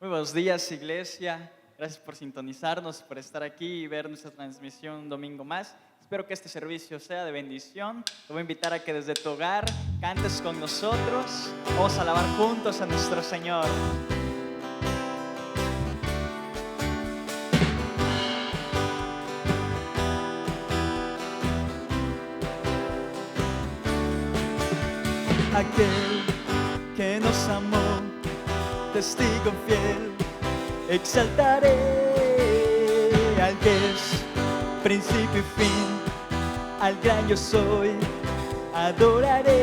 Muy buenos días, iglesia. Gracias por sintonizarnos, por estar aquí y ver nuestra transmisión un domingo más. Espero que este servicio sea de bendición. Te voy a invitar a que desde tu hogar cantes con nosotros. Vamos a alabar juntos a nuestro Señor. Aquel que nos amó, testigo fiel, exaltaré al que es principio y fin, al gran yo soy, adoraré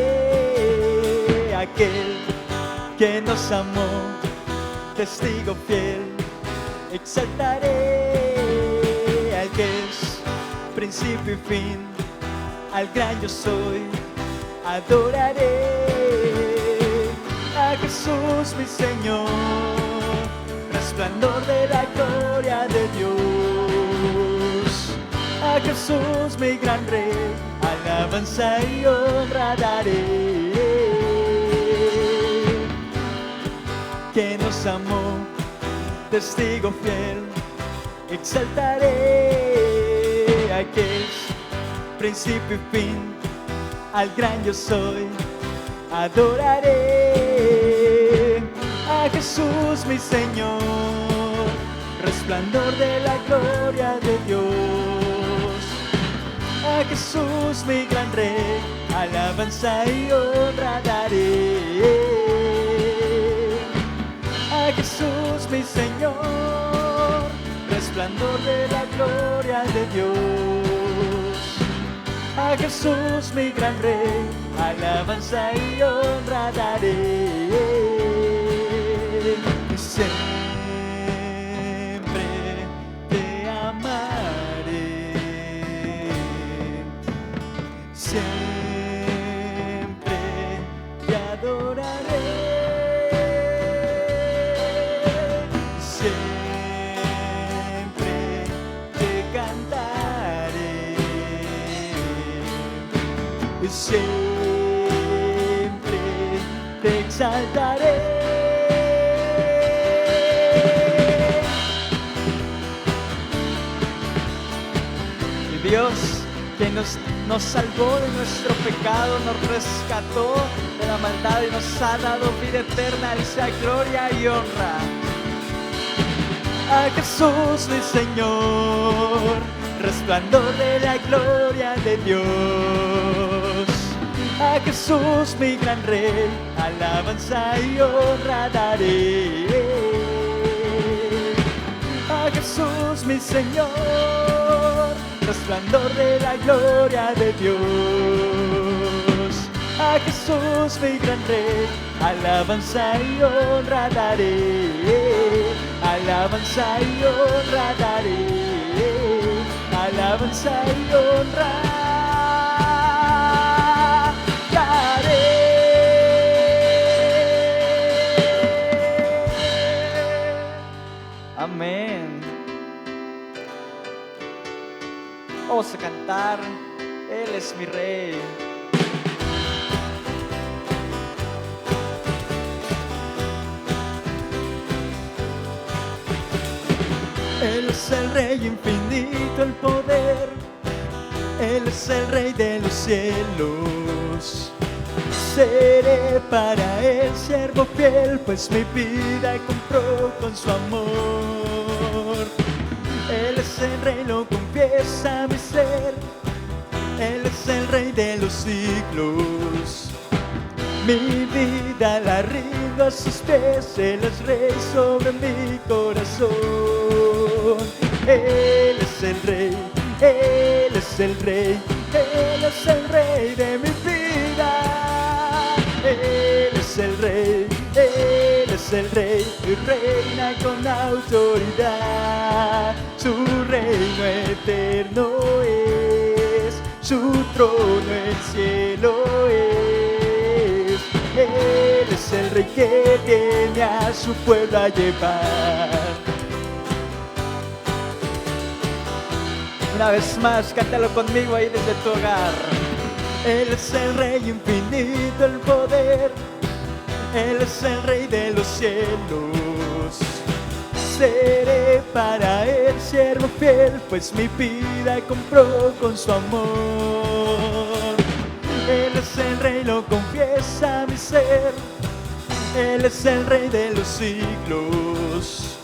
a aquel que nos amó, testigo fiel, exaltaré al que es principio y fin, al gran yo soy, adoraré a Jesús mi Señor, resplandor de la gloria de Dios. A Jesús mi gran Rey, alabanza y honra daré. Que nos amó, testigo fiel, exaltaré a que es principio y fin, al gran yo soy, adoraré a Jesús mi Señor, resplandor de la gloria de Dios. A Jesús mi gran Rey, alabanza y honra daré. A Jesús mi Señor, resplandor de la gloria de Dios. A Jesús mi gran Rey, alabanza y honra daré. Siempre te amaré, siempre te adoraré, siempre te cantaré, siempre te exaltaré. Dios, que nos salvó de nuestro pecado, nos rescató de la maldad y nos ha dado vida eterna. A Él sea gloria y honra. A Jesús mi Señor, resplandor de la gloria de Dios. A Jesús mi gran Rey, alabanza y honra daré. A Jesús mi Señor, resplandor de la gloria de Dios. A Jesús mi gran Rey, alabanza y honra daré. Alabanza y honra daré. Alabanza y honra daré. Amén. Vamos a cantar, Él es mi Rey. Él es el Rey infinito, el poder. Él es el Rey de los cielos. Seré para Él siervo fiel, pues mi vida compró con su amor. Él es el Rey, lo confiesa mi ser. Él es el Rey de los siglos. Mi vida la rindo a sus pies. Él es Rey sobre mi corazón. Él es el Rey, Él es el Rey, Él es el Rey de mi vida. Él es el Rey, Él es el Rey y reina con autoridad. Su reino eterno es, su trono el cielo es. Él es el Rey que viene a su pueblo a llevar. Una vez más, cántalo conmigo ahí desde tu hogar. Él es el Rey infinito, el poder. Él es el Rey de los cielos. Seré para Él siervo fiel, pues mi vida compró con su amor. Él es el Rey, lo confiesa mi ser. Él es el Rey de los siglos.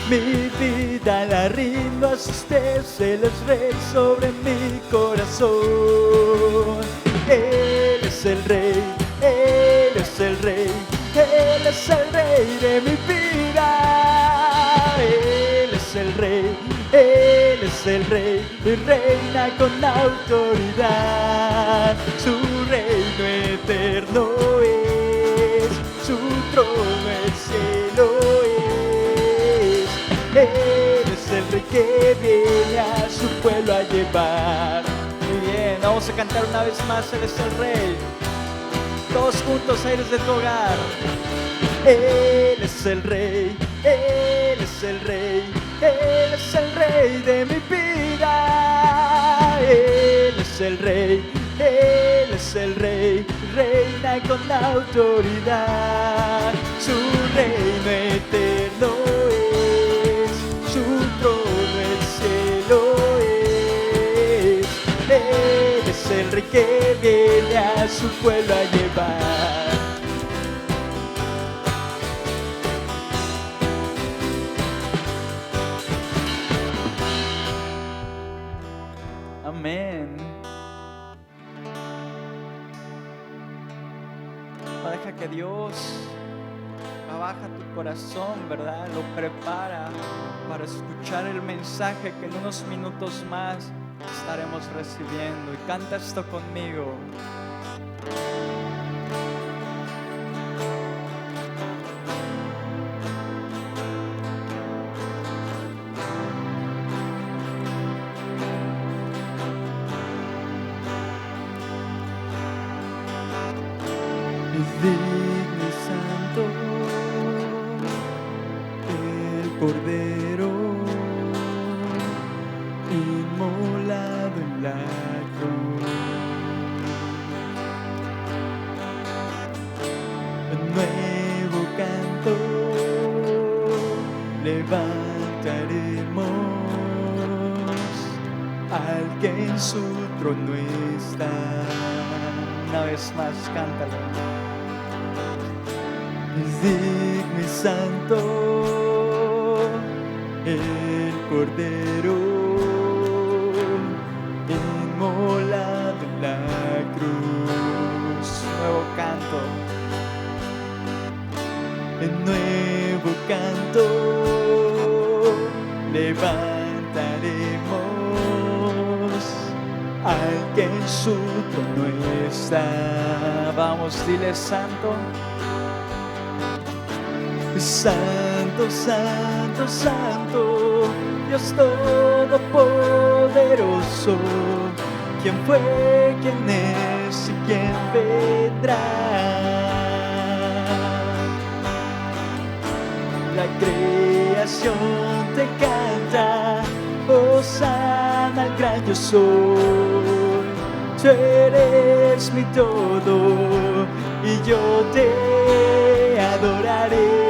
Mi vida la rindo a sus pies. Él es Rey sobre mi corazón. Él es el Rey, Él es el Rey, Él es el Rey de mi vida. Él es el Rey, Él es el Rey, y reina con autoridad. Su reino eterno es, su trono el cielo es. Él es el Rey que viene a su pueblo a llevar. Muy bien, vamos a cantar una vez más. Él es el Rey. Todos juntos, aires de tu hogar. Él es el Rey, Él es el Rey, Él es el Rey de mi vida. Él es el Rey, Él es el Rey, reina con autoridad. Su reino eterno es, su trono el cielo es. Él es el Rey que viene a su pueblo a llevar. Amén. Deja que Dios trabaja tu corazón, ¿verdad? Lo prepara para escuchar el mensaje que en unos minutos más estaremos recibiendo. Y canta esto conmigo. Es digno y santo el Cordero inmolado en la cruz. Un nuevo canto levantaremos al que en su trono está. Una vez más, cántalo. Es digno y santo el Cordero inmolado en la cruz. Nuevo canto, el nuevo canto levantaremos al que en su trono está. Vamos, dile: santo, santo, santo, santo, Dios todopoderoso. ¿Quién fue, quién es y quién vendrá? La creación te canta, hosana al gran yo soy. Tú eres mi todo y yo te adoraré.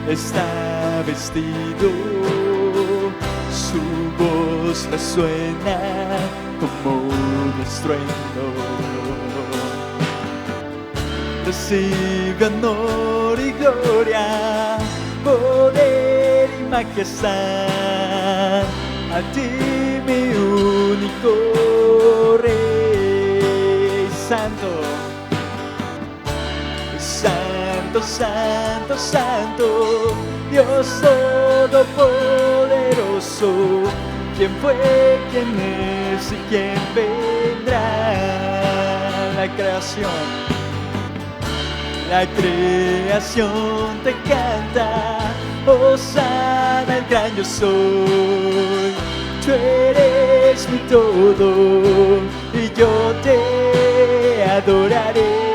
Está vestido, su voz resuena como un estruendo. Recibe honor y gloria, poder y majestad, a ti mi único Rey. Santo, santo, santo, santo, Dios todopoderoso. ¿Quién fue, quién es y quién vendrá? La creación te canta, hosana el gran yo soy. Tú eres mi todo y yo te adoraré.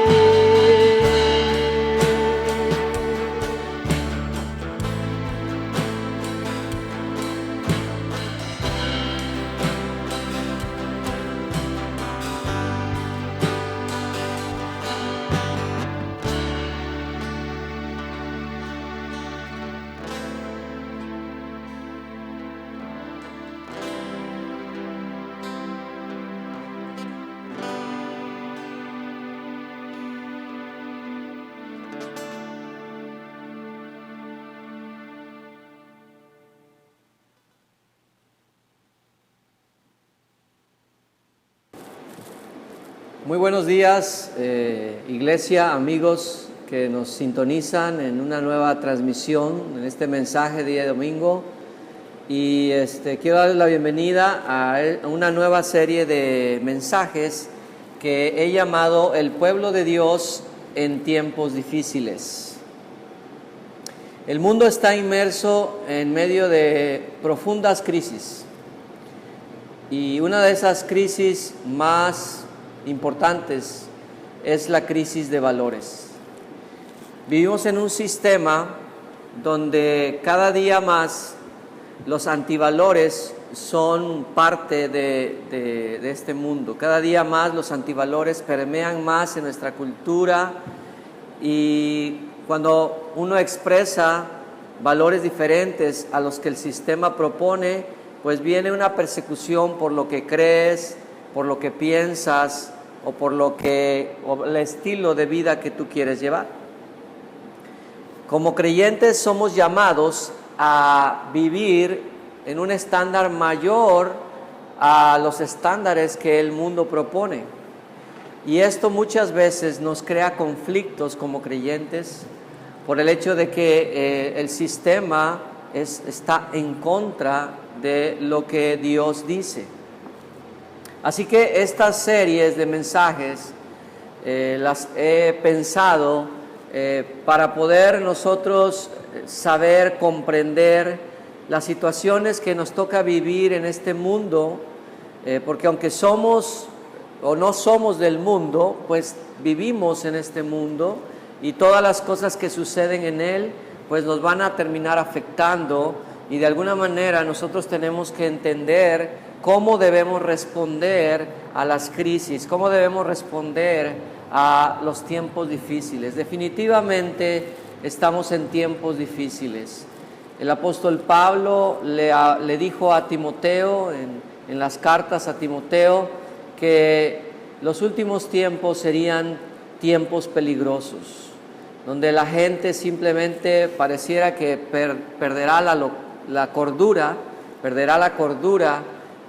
Muy buenos días, iglesia, amigos que nos sintonizan en una nueva transmisión, en este mensaje día de domingo. Y quiero darles la bienvenida a una nueva serie de mensajes que he llamado El pueblo de Dios en tiempos difíciles. El mundo está inmerso en medio de profundas crisis. Y una de esas crisis más importantes es la crisis de valores. Vivimos en un sistema donde cada día más los antivalores son parte de este mundo. Cada día más los antivalores permean más en nuestra cultura, y cuando uno expresa valores diferentes a los que el sistema propone, pues viene una persecución por lo que crees, por lo que piensas o por el estilo de vida que tú quieres llevar. Como creyentes somos llamados a vivir en un estándar mayor a los estándares que el mundo propone. Y esto muchas veces nos crea conflictos como creyentes por el hecho de que el sistema está en contra de lo que Dios dice. Así que estas series de mensajes las he pensado para poder nosotros saber, comprender las situaciones que nos toca vivir en este mundo, porque aunque somos o no somos del mundo, pues vivimos en este mundo, y todas las cosas que suceden en él pues nos van a terminar afectando, y de alguna manera nosotros tenemos que entender cómo debemos responder a las crisis, cómo debemos responder a los tiempos difíciles. Definitivamente estamos en tiempos difíciles. El apóstol Pablo le dijo a Timoteo en las cartas a Timoteo que los últimos tiempos serían tiempos peligrosos, donde la gente simplemente pareciera que perderá la cordura,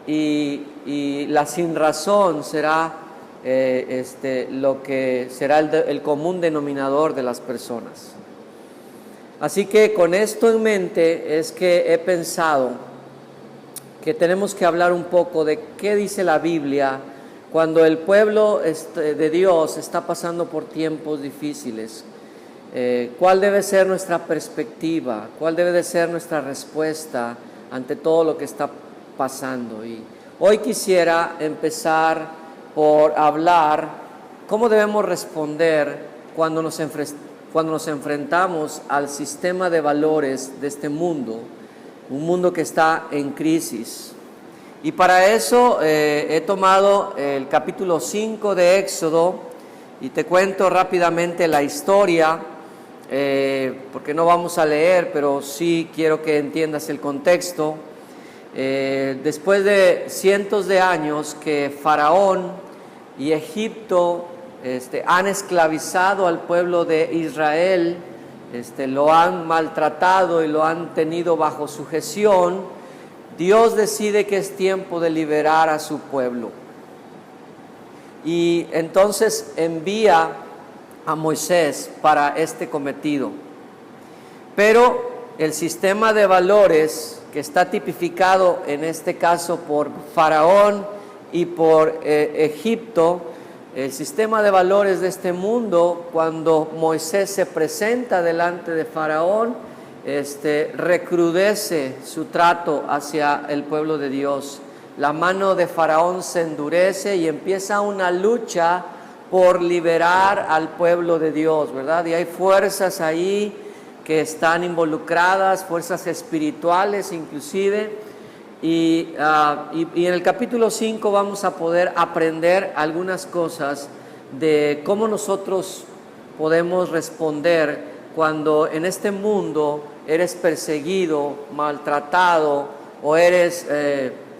y la sinrazón será lo que será el común denominador de las personas. Así que con esto en mente es que he pensado que tenemos que hablar un poco de qué dice la Biblia cuando el pueblo de Dios está pasando por tiempos difíciles. ¿Cuál debe ser nuestra perspectiva? ¿Cuál debe de ser nuestra respuesta ante todo lo que está pasando? Y hoy quisiera empezar por hablar cómo debemos responder cuando nos enfrentamos al sistema de valores de este mundo, un mundo que está en crisis. Y para eso he tomado el capítulo 5 de Éxodo, y te cuento rápidamente la historia, porque no vamos a leer, pero sí quiero que entiendas el contexto. Después de cientos de años que Faraón y Egipto han esclavizado al pueblo de Israel, lo han maltratado y lo han tenido bajo sujeción, Dios decide que es tiempo de liberar a su pueblo. Y entonces envía a Moisés para este cometido. Pero el sistema de valores que está tipificado en este caso por Faraón y por Egipto, el sistema de valores de este mundo, cuando Moisés se presenta delante de Faraón, recrudece su trato hacia el pueblo de Dios. La mano de Faraón se endurece y empieza una lucha por liberar al pueblo de Dios, ¿verdad? Y hay fuerzas ahí que están involucradas, fuerzas espirituales inclusive, y en el capítulo 5 vamos a poder aprender algunas cosas de cómo nosotros podemos responder cuando en este mundo eres perseguido, maltratado o eres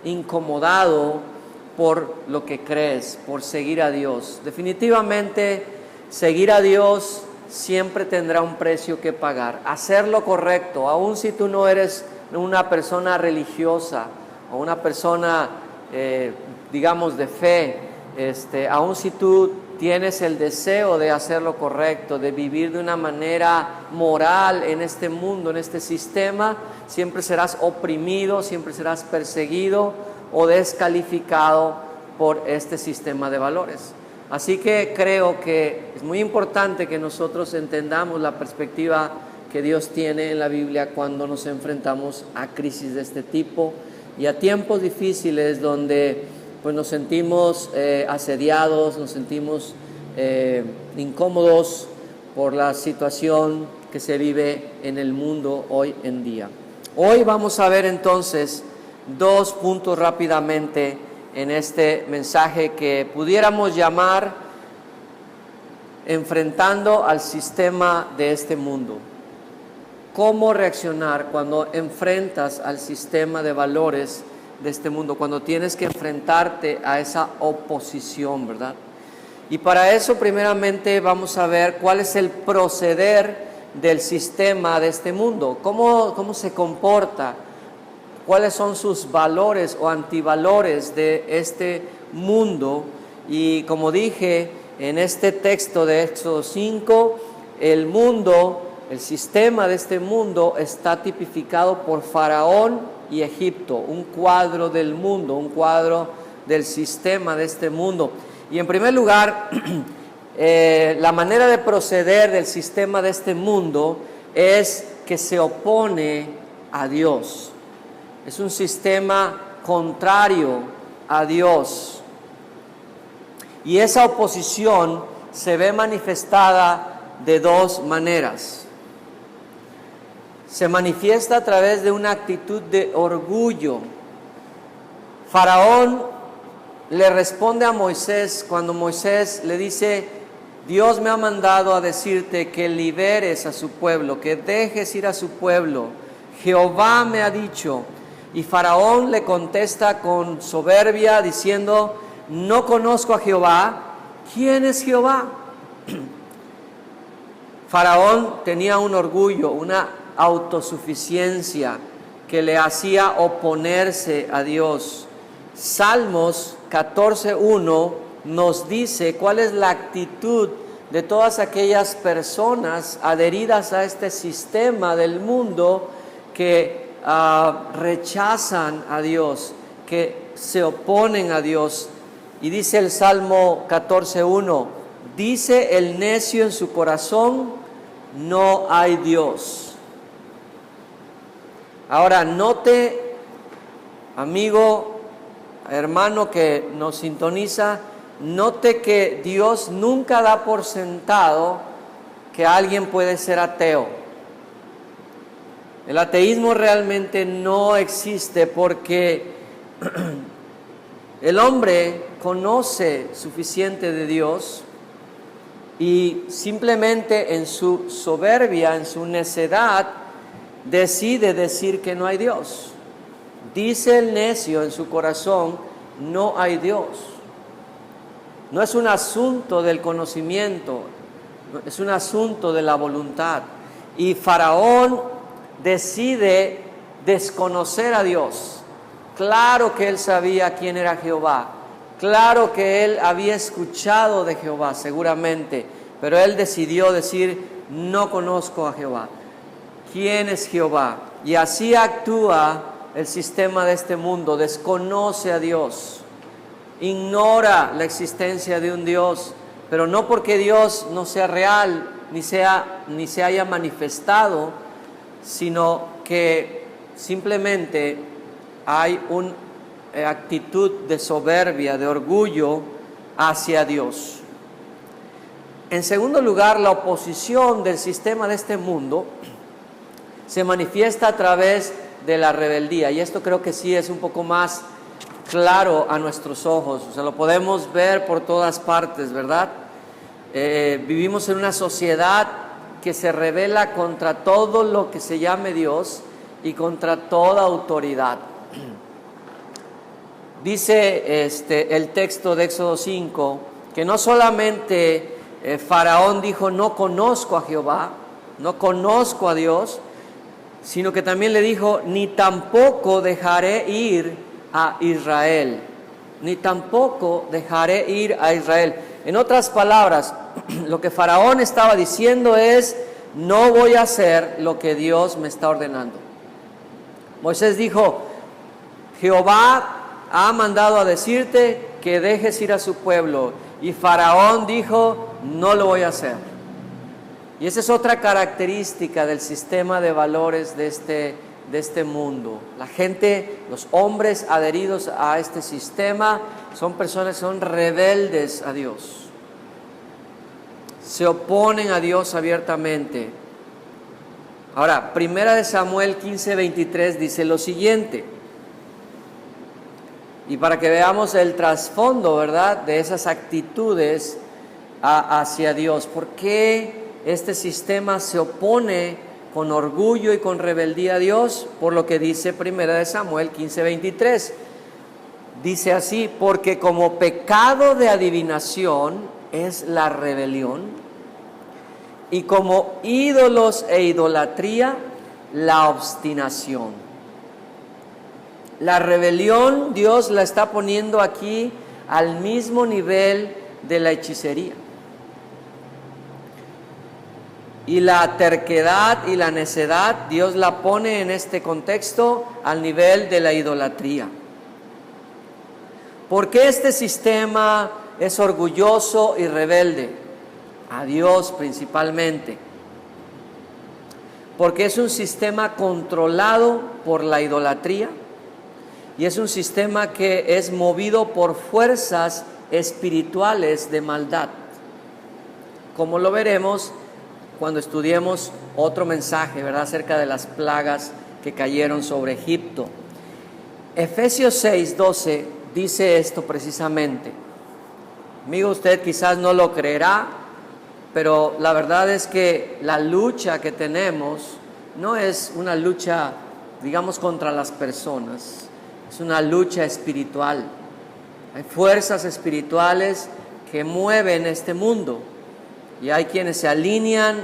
incomodado por lo que crees, por seguir a Dios. Definitivamente, seguir a Dios siempre tendrá un precio que pagar. Hacer lo correcto, aun si tú no eres una persona religiosa o una persona, digamos, de fe, aun si tú tienes el deseo de hacer lo correcto, de vivir de una manera moral en este mundo, en este sistema, siempre serás oprimido, siempre serás perseguido o descalificado por este sistema de valores. Así que creo que es muy importante que nosotros entendamos la perspectiva que Dios tiene en la Biblia cuando nos enfrentamos a crisis de este tipo y a tiempos difíciles donde pues nos sentimos asediados, nos sentimos incómodos por la situación que se vive en el mundo hoy en día. Hoy vamos a ver entonces 2 puntos rápidamente en este mensaje que pudiéramos llamar enfrentando al sistema de este mundo. ¿Cómo reaccionar cuando enfrentas al sistema de valores de este mundo, cuando tienes que enfrentarte a esa oposición, ¿verdad? Y para eso primeramente vamos a ver cuál es el proceder del sistema de este mundo, cómo se comporta, cuáles son sus valores o antivalores de este mundo. Y como dije en este texto de Éxodo 5, el sistema de este mundo está tipificado por Faraón y Egipto, un cuadro del mundo, un cuadro del sistema de este mundo. Y en primer lugar, la manera de proceder del sistema de este mundo es que se opone a Dios. Es un sistema contrario a Dios. Y esa oposición se ve manifestada de 2 maneras. Se manifiesta a través de una actitud de orgullo. Faraón le responde a Moisés cuando Moisés le dice: Dios me ha mandado a decirte que liberes a su pueblo, que dejes ir a su pueblo. Jehová me ha dicho. Y Faraón le contesta con soberbia diciendo: no conozco a Jehová. ¿Quién es Jehová? Faraón tenía un orgullo, una autosuficiencia que le hacía oponerse a Dios. Salmos 14:1 nos dice cuál es la actitud de todas aquellas personas adheridas a este sistema del mundo que rechazan a Dios, que se oponen a Dios. Y dice el Salmo 14:1, dice el necio en su corazón: no hay Dios. Ahora note, amigo, hermano que nos sintoniza, note que Dios nunca da por sentado que alguien puede ser ateo. El ateísmo realmente no existe porque el hombre conoce suficiente de Dios y simplemente en su soberbia, en su necedad, decide decir que no hay Dios. Dice el necio en su corazón: no hay Dios. No es un asunto del conocimiento, es un asunto de la voluntad. Y Faraón decide desconocer a Dios. Claro que él sabía quién era Jehová, claro que él había escuchado de Jehová seguramente, pero él decidió decir: no conozco a Jehová. ¿Quién es Jehová? Y así actúa el sistema de este mundo, desconoce a Dios, ignora la existencia de un Dios, pero no porque Dios no sea real, ni se haya manifestado, sino que simplemente hay una actitud de soberbia, de orgullo hacia Dios. En segundo lugar, la oposición del sistema de este mundo se manifiesta a través de la rebeldía, y esto creo que sí es un poco más claro a nuestros ojos, o sea, lo podemos ver por todas partes, ¿verdad? Vivimos en una sociedad que se rebela contra todo lo que se llame Dios y contra toda autoridad. Dice el texto de Éxodo 5 que no solamente Faraón dijo: no conozco a Jehová, no conozco a Dios, sino que también le dijo: ni tampoco dejaré ir a Israel. ni tampoco dejaré ir a Israel. En otras palabras, lo que Faraón estaba diciendo es, no voy a hacer lo que Dios me está ordenando. Moisés dijo, Jehová ha mandado a decirte que dejes ir a su pueblo. Y Faraón dijo, no lo voy a hacer. Y esa es otra característica del sistema de valores de este mundo. La gente, los hombres adheridos a este sistema, son personas que son rebeldes a Dios. Se oponen a Dios abiertamente. Ahora, 1 Samuel 15:23 dice lo siguiente. Y para que veamos el trasfondo, ¿verdad?, de esas actitudes hacia Dios. ¿Por qué este sistema se opone con orgullo y con rebeldía a Dios? Por lo que dice 1 Samuel 15:23. Dice así, porque como pecado de adivinación es la rebelión, y como ídolos e idolatría, la obstinación. La rebelión Dios la está poniendo aquí al mismo nivel de la hechicería. Y la terquedad y la necedad Dios la pone en este contexto al nivel de la idolatría. ¿Por qué este sistema es orgulloso y rebelde? A Dios principalmente. Porque es un sistema controlado por la idolatría y es un sistema que es movido por fuerzas espirituales de maldad, como lo veremos cuando estudiemos otro mensaje, ¿verdad?, acerca de las plagas que cayeron sobre Egipto. Efesios 6:12 dice esto precisamente. Amigo, usted quizás no lo creerá, pero la verdad es que la lucha que tenemos no es una lucha, digamos, contra las personas, es una lucha espiritual. Hay fuerzas espirituales que mueven este mundo y hay quienes se alinean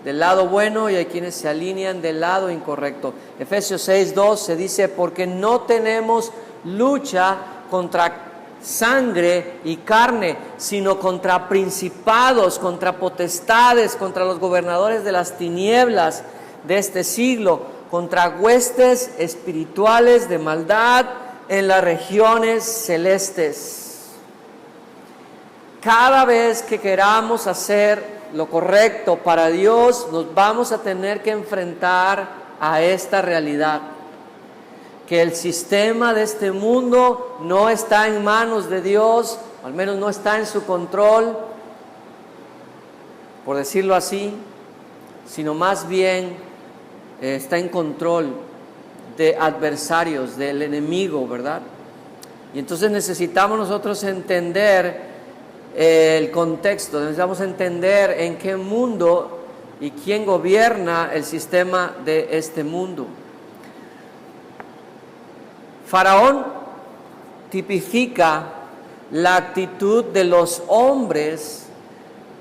del lado bueno y hay quienes se alinean del lado incorrecto. Efesios 6:12 dice, porque no tenemos lucha contra sangre y carne, sino contra principados, contra potestades, contra los gobernadores de las tinieblas de este siglo, contra huestes espirituales de maldad en las regiones celestes. Cada vez que queramos hacer lo correcto para Dios, nos vamos a tener que enfrentar a esta realidad, que el sistema de este mundo no está en manos de Dios, al menos no está en su control, por decirlo así, sino más bien está en control de adversarios, del enemigo, ¿verdad? Y entonces necesitamos nosotros entender el contexto, necesitamos entender en qué mundo y quién gobierna el sistema de este mundo. Faraón tipifica la actitud de los hombres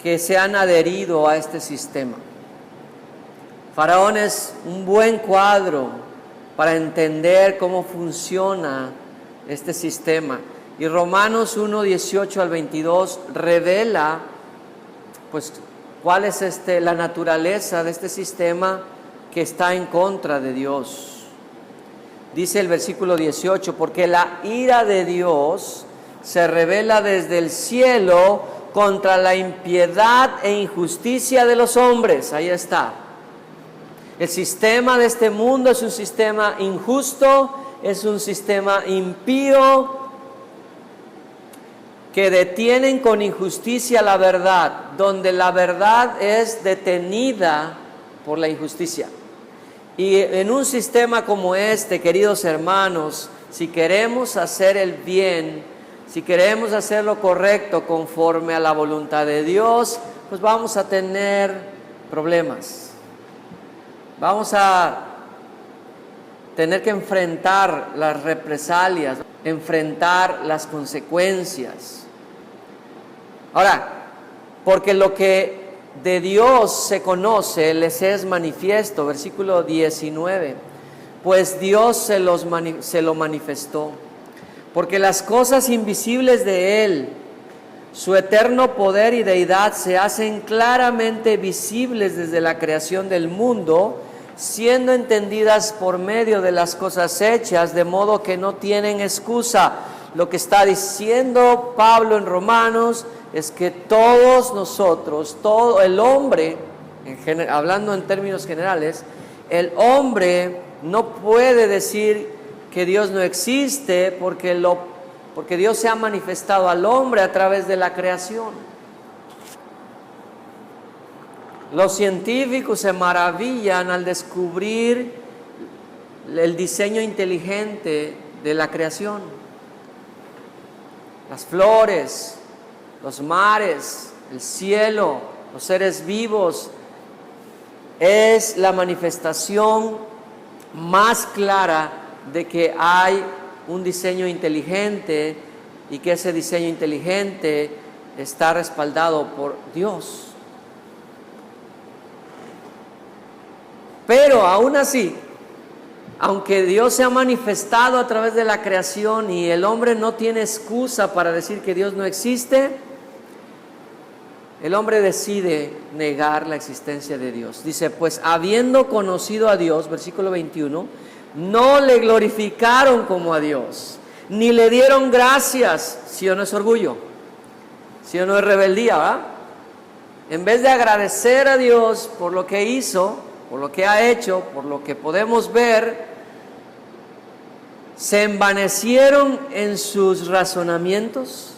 que se han adherido a este sistema. Faraón es un buen cuadro para entender cómo funciona este sistema. Y Romanos 1:18 al 22 revela pues cuál es la naturaleza de este sistema que está en contra de Dios. Dice el versículo 18, porque la ira de Dios se revela desde el cielo contra la impiedad e injusticia de los hombres. Ahí está. El sistema de este mundo es un sistema injusto, es un sistema impío, que detienen con injusticia la verdad, donde la verdad es detenida por la injusticia. Y en un sistema como este, queridos hermanos, si queremos hacer el bien, si queremos hacer lo correcto conforme a la voluntad de Dios, pues vamos a tener problemas. Vamos a tener que enfrentar las represalias, enfrentar las consecuencias. Ahora, porque lo que de Dios se conoce, les es manifiesto, versículo 19, pues Dios se lo manifestó. porque las cosas invisibles de Él, su eterno poder y deidad, se hacen claramente visibles desde la creación del mundo, siendo entendidas por medio de las cosas hechas, de modo que no tienen excusa. Lo que está diciendo Pablo en Romanos es que todos nosotros, todo el hombre, hablando en términos generales, el hombre no puede decir que Dios no existe porque Dios se ha manifestado al hombre a través de la creación. Los científicos se maravillan al descubrir el diseño inteligente de la creación. Las flores, los mares, el cielo, los seres vivos, es la manifestación más clara de que hay un diseño inteligente y que ese diseño inteligente está respaldado por Dios. Pero aún así, aunque Dios se ha manifestado a través de la creación y el hombre no tiene excusa para decir que Dios no existe, el hombre decide negar la existencia de Dios. Dice, pues habiendo conocido a Dios, versículo 21, no le glorificaron como a Dios, ni le dieron gracias. ¿Sí o no es orgullo? ¿Sí o no es rebeldía? ¿Va? En vez de agradecer a Dios por lo que hizo, por lo que ha hecho, por lo que podemos ver, se envanecieron en sus razonamientos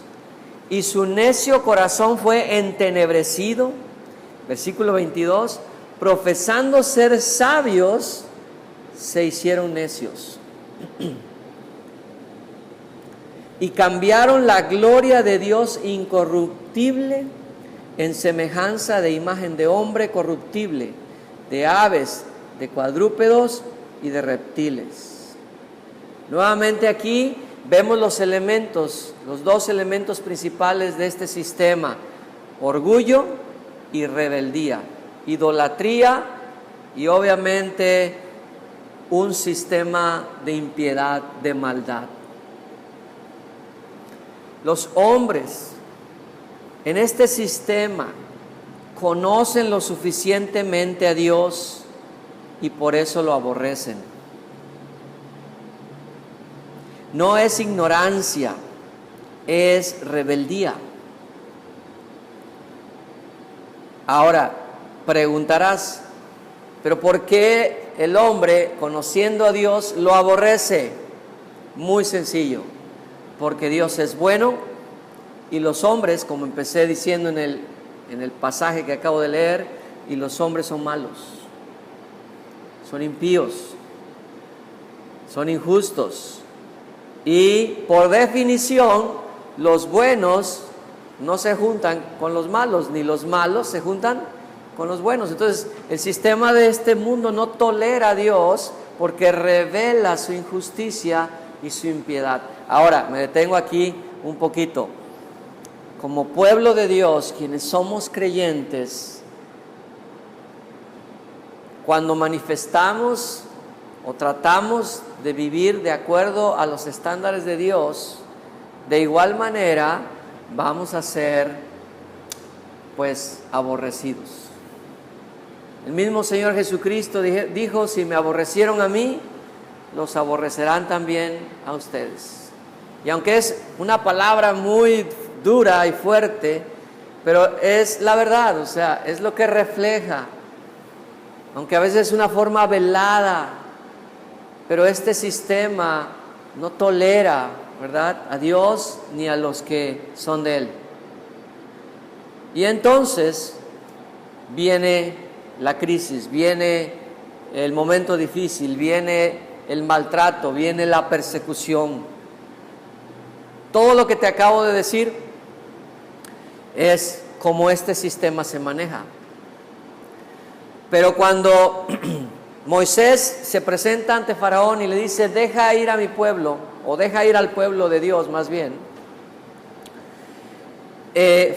y su necio corazón fue entenebrecido. Versículo 22, profesando ser sabios, se hicieron necios y cambiaron la gloria de Dios incorruptible en semejanza de imagen de hombre corruptible, de aves, de cuadrúpedos y de reptiles. Nuevamente aquí vemos los elementos, los dos elementos principales de este sistema: orgullo y rebeldía, idolatría y obviamente un sistema de impiedad, de maldad. Los hombres en este sistema conocen lo suficientemente a Dios y por eso lo aborrecen. No es ignorancia, es rebeldía. Ahora, preguntarás, ¿pero por qué el hombre, conociendo a Dios, lo aborrece? Muy sencillo, porque Dios es bueno y los hombres, como empecé diciendo en el pasaje que acabo de leer, y los hombres son malos, son impíos, son injustos. Y por definición, los buenos no se juntan con los malos, ni los malos se juntan con los buenos. Entonces, el sistema de este mundo no tolera a Dios porque revela su injusticia y su impiedad. Ahora, me detengo aquí un poquito. Como pueblo de Dios, quienes somos creyentes, cuando manifestamos o tratamos de vivir de acuerdo a los estándares de Dios, de igual manera vamos a ser pues aborrecidos. El mismo Señor Jesucristo dijo, si me aborrecieron a mí, los aborrecerán también a ustedes. Y aunque es una palabra muy dura y fuerte, pero es la verdad, o sea, es lo que refleja, aunque a veces es una forma velada, pero este sistema no tolera, ¿verdad?, a Dios ni a los que son de Él. Y entonces viene la crisis, viene el momento difícil, viene el maltrato, viene la persecución. Todo lo que te acabo de decir es como este sistema se maneja. Pero cuando Moisés se presenta ante Faraón y le dice, deja ir a mi pueblo, o deja ir al pueblo de Dios más bien,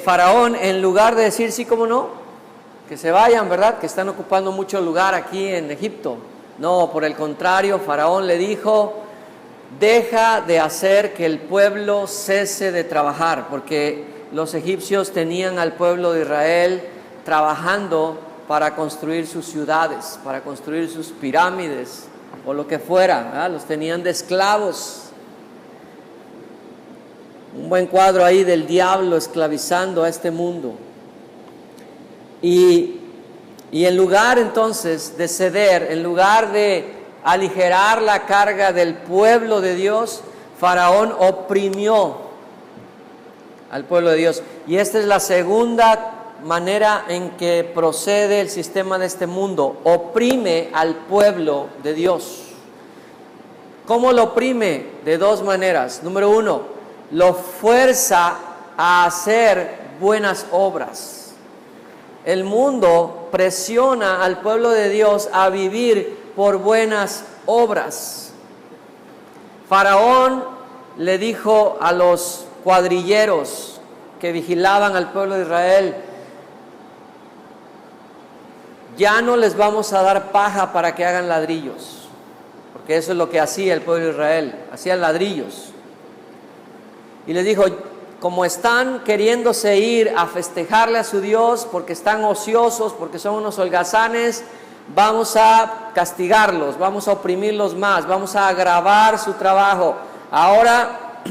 Faraón, en lugar de decir sí, cómo no, que se vayan, ¿verdad?, que están ocupando mucho lugar aquí en Egipto. No, por el contrario, Faraón le dijo, deja de hacer que el pueblo cese de trabajar, porque los egipcios tenían al pueblo de Israel trabajando para construir sus ciudades, para construir sus pirámides o lo que fuera, ¿verdad? Los tenían de esclavos. Un buen cuadro ahí del diablo esclavizando a este mundo. Y en lugar entonces de ceder, en lugar de aligerar la carga del pueblo de Dios, Faraón oprimió al pueblo de Dios. Y esta es la segunda manera en que procede el sistema de este mundo: oprime al pueblo de Dios. ¿Cómo lo oprime? De dos maneras. Número uno, lo fuerza a hacer buenas obras. El mundo presiona al pueblo de Dios a vivir por buenas obras. Faraón le dijo a los cuadrilleros que vigilaban al pueblo de Israel: ya no les vamos a dar paja para que hagan ladrillos, porque eso es lo que hacía el pueblo de Israel, hacían ladrillos. Y les dijo: como están queriéndose ir a festejarle a su Dios, porque están ociosos, porque son unos holgazanes, vamos a castigarlos, vamos a oprimirlos más, vamos a agravar su trabajo. Ahora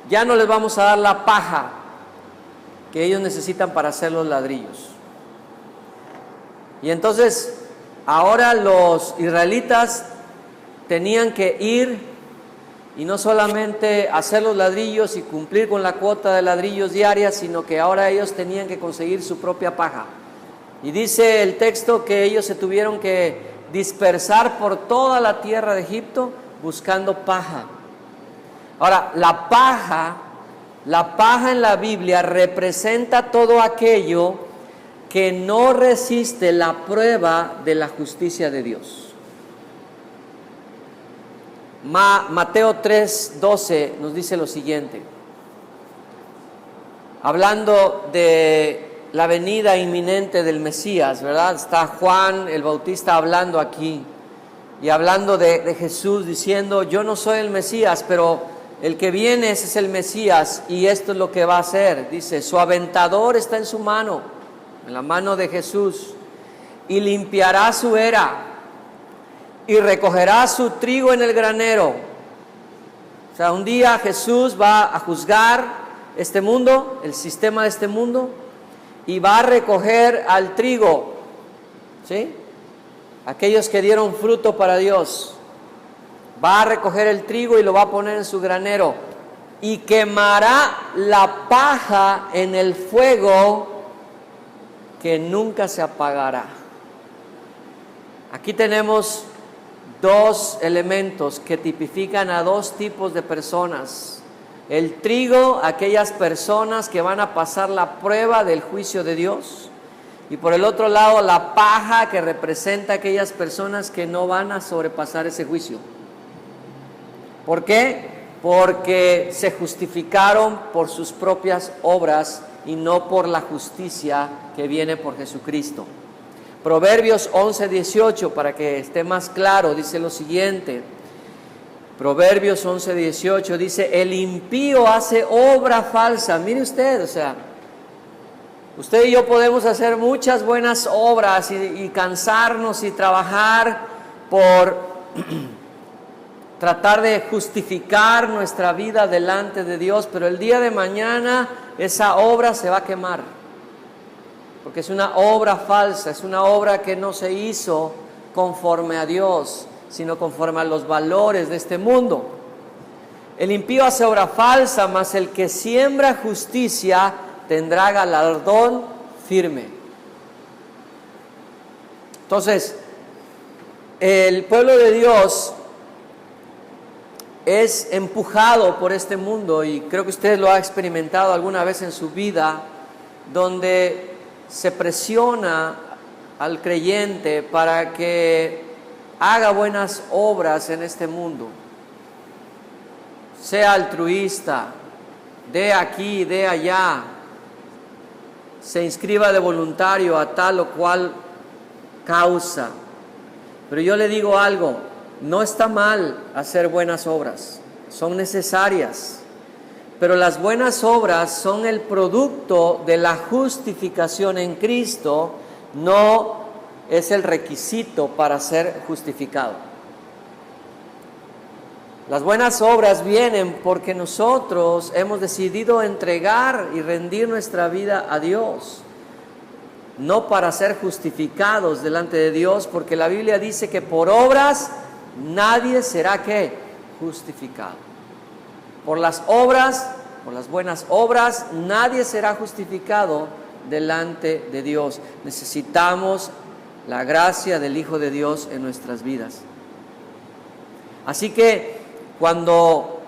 ya no les vamos a dar la paja que ellos necesitan para hacer los ladrillos. Y entonces ahora los israelitas tenían que ir y no solamente hacer los ladrillos y cumplir con la cuota de ladrillos diarias, sino que ahora ellos tenían que conseguir su propia paja. Y dice el texto que ellos se tuvieron que dispersar por toda la tierra de Egipto buscando paja. Ahora, la paja en la Biblia representa todo aquello que no resiste la prueba de la justicia de Dios. Mateo 3:12 nos dice lo siguiente, hablando de la venida inminente del Mesías, ¿verdad? Está Juan el Bautista hablando aquí y hablando de Jesús, diciendo: yo no soy el Mesías, pero el que viene ese es el Mesías, y esto es lo que va a hacer. Dice: su aventador está en su mano, en la mano de Jesús, y limpiará su era y recogerá su trigo en el granero. O sea, un día Jesús va a juzgar este mundo, el sistema de este mundo, y va a recoger al trigo, ¿sí? Aquellos que dieron fruto para Dios. Va a recoger el trigo y lo va a poner en su granero, y quemará la paja en el fuego que nunca se apagará. Aquí tenemos dos elementos que tipifican a dos tipos de personas. El trigo, aquellas personas que van a pasar la prueba del juicio de Dios, y por el otro lado la paja, que representa a aquellas personas que no van a sobrepasar ese juicio. ¿Por qué? Porque se justificaron por sus propias obras y no por la justicia que viene por Jesucristo. Proverbios 11:18, para que esté más claro, dice lo siguiente. Proverbios 11:18 dice: el impío hace obra falsa. Mire usted, o sea, usted y yo podemos hacer muchas buenas obras y cansarnos y trabajar por tratar de justificar nuestra vida delante de Dios, pero el día de mañana esa obra se va a quemar, porque es una obra falsa, es una obra que no se hizo conforme a Dios, sino conforme a los valores de este mundo. El impío hace obra falsa, mas el que siembra justicia tendrá galardón firme. Entonces, el pueblo de Dios es empujado por este mundo, y creo que usted lo ha experimentado alguna vez en su vida, donde se presiona al creyente para que haga buenas obras en este mundo, sea altruista, dé aquí, dé allá, se inscriba de voluntario a tal o cual causa. Pero yo le digo algo: no está mal hacer buenas obras, son necesarias, pero las buenas obras son el producto de la justificación en Cristo, no es el requisito para ser justificado. Las buenas obras vienen porque nosotros hemos decidido entregar y rendir nuestra vida a Dios, no para ser justificados delante de Dios, porque la Biblia dice que por obras nadie será ¿qué? Justificado. Por las obras, por las buenas obras, nadie será justificado delante de Dios. Necesitamos la gracia del Hijo de Dios en nuestras vidas. Así que cuando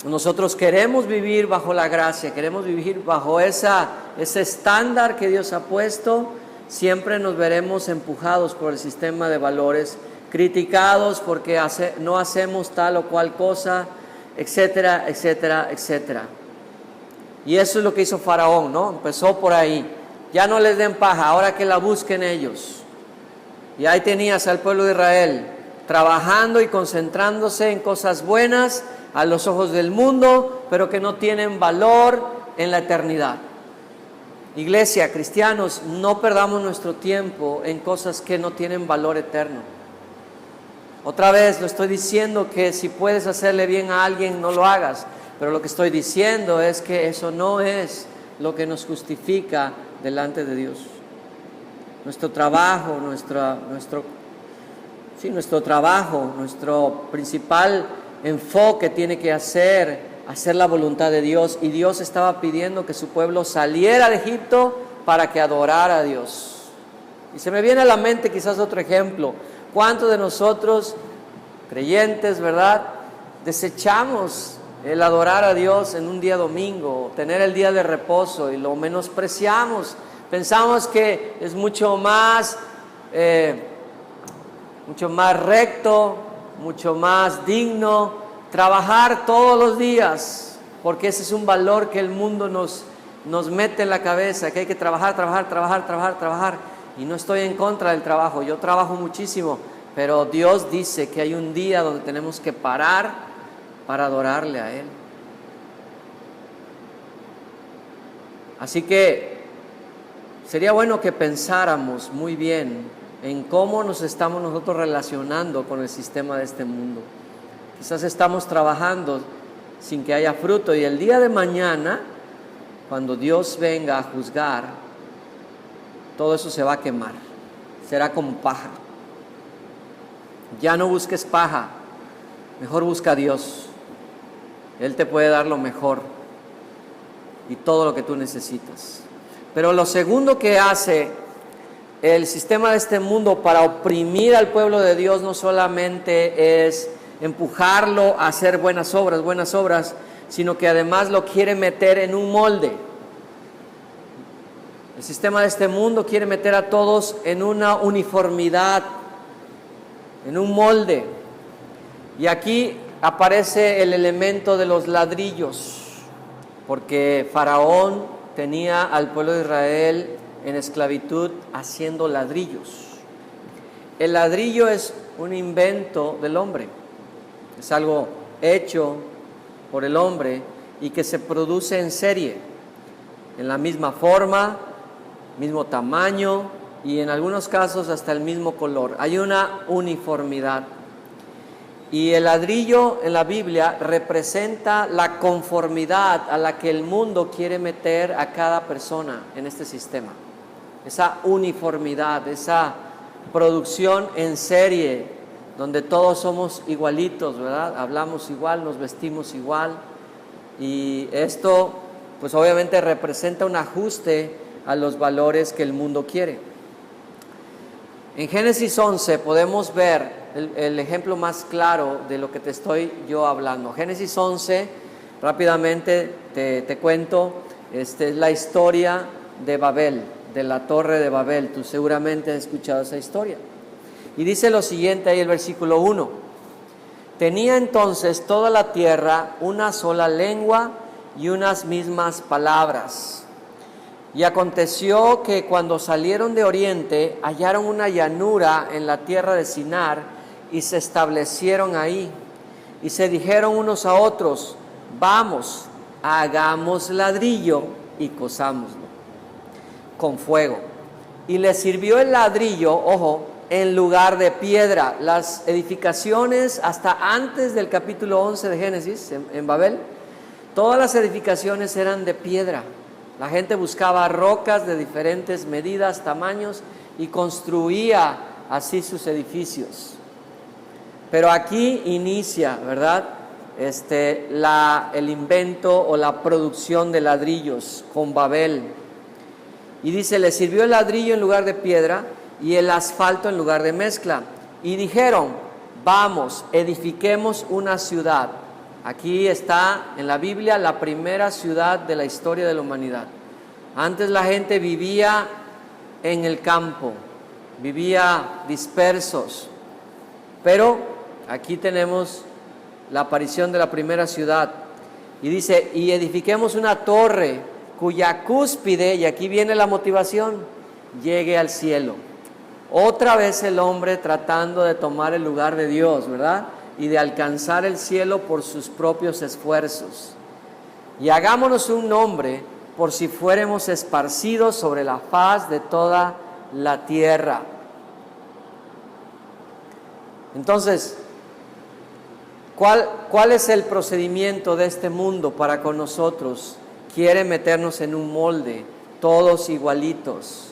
nosotros queremos vivir bajo la gracia, queremos vivir bajo ese estándar que Dios ha puesto, siempre nos veremos empujados por el sistema de valores, criticados porque no hacemos tal o cual cosa, etcétera, etcétera, etcétera. Y eso es lo que hizo Faraón, ¿no? Empezó por ahí. Ya no les den paja, ahora que la busquen ellos. Y ahí tenías al pueblo de Israel trabajando y concentrándose en cosas buenas a los ojos del mundo, pero que no tienen valor en la eternidad. Iglesia, cristianos, no perdamos nuestro tiempo en cosas que no tienen valor eterno. Otra vez lo estoy diciendo que si puedes hacerle bien a alguien, no lo hagas, pero lo que estoy diciendo es que eso no es lo que nos justifica delante de Dios. Nuestro trabajo, nuestro principal enfoque tiene que hacer la voluntad de Dios, y Dios estaba pidiendo que su pueblo saliera de Egipto para que adorara a Dios. Y se me viene a la mente quizás otro ejemplo. ¿Cuántos de nosotros, creyentes, verdad, desechamos el adorar a Dios en un día domingo, tener el día de reposo, y lo menospreciamos? Pensamos que es mucho más recto, mucho más digno trabajar todos los días, porque ese es un valor que el mundo nos mete en la cabeza, que hay que trabajar, y no estoy en contra del trabajo, yo trabajo muchísimo, pero Dios dice que hay un día donde tenemos que parar para adorarle a Él. Así que sería bueno que pensáramos muy bien en cómo nos estamos nosotros relacionando con el sistema de este mundo. Quizás estamos trabajando sin que haya fruto, y el día de mañana, cuando Dios venga a juzgar, todo eso se va a quemar, será como paja. Ya no busques paja, mejor busca a Dios. Él te puede dar lo mejor y todo lo que tú necesitas. Pero lo segundo que hace el sistema de este mundo para oprimir al pueblo de Dios no solamente es empujarlo a hacer buenas obras, sino que además lo quiere meter en un molde. El sistema de este mundo quiere meter a todos en una uniformidad, en un molde. Y aquí aparece el elemento de los ladrillos, porque Faraón tenía al pueblo de Israel en esclavitud haciendo ladrillos. El ladrillo es un invento del hombre, es algo hecho por el hombre y que se produce en serie, en la misma forma, mismo tamaño y en algunos casos hasta el mismo color. Hay una uniformidad. Y el ladrillo en la Biblia representa la conformidad a la que el mundo quiere meter a cada persona en este sistema. Esa uniformidad, esa producción en serie, donde todos somos igualitos, ¿verdad? Hablamos igual, nos vestimos igual. Y esto, pues obviamente representa un ajuste a los valores que el mundo quiere. En Génesis 11 podemos ver el ejemplo más claro de lo que te estoy yo hablando. Génesis 11, rápidamente te cuento, es la historia de Babel, de la torre de Babel. Tú seguramente has escuchado esa historia. Y dice lo siguiente ahí el versículo 1. Tenía entonces toda la tierra una sola lengua y unas mismas palabras. Y aconteció que cuando salieron de oriente hallaron una llanura en la tierra de Sinar, y se establecieron ahí. Y se dijeron unos a otros: vamos, hagamos ladrillo y cosámoslo con fuego. Y les sirvió el ladrillo, ojo, en lugar de piedra. Las edificaciones hasta antes del capítulo 11 de Génesis, en Babel, todas las edificaciones eran de piedra. La gente buscaba rocas de diferentes medidas, tamaños, y construía así sus edificios. Pero aquí inicia, ¿verdad? El invento o la producción de ladrillos con Babel. Y dice: le sirvió el ladrillo en lugar de piedra y el asfalto en lugar de mezcla. Y dijeron: vamos, edifiquemos una ciudad. Aquí está en la Biblia la primera ciudad de la historia de la humanidad. Antes la gente vivía en el campo, vivía dispersos. Pero aquí tenemos la aparición de la primera ciudad. Y dice: y edifiquemos una torre cuya cúspide, y aquí viene la motivación, llegue al cielo. Otra vez el hombre tratando de tomar el lugar de Dios, ¿verdad? Y de alcanzar el cielo por sus propios esfuerzos. Y hagámonos un nombre por si fuéramos esparcidos sobre la faz de toda la tierra. Entonces, ¿cuál es el procedimiento de este mundo para con nosotros? Quiere meternos en un molde, todos igualitos,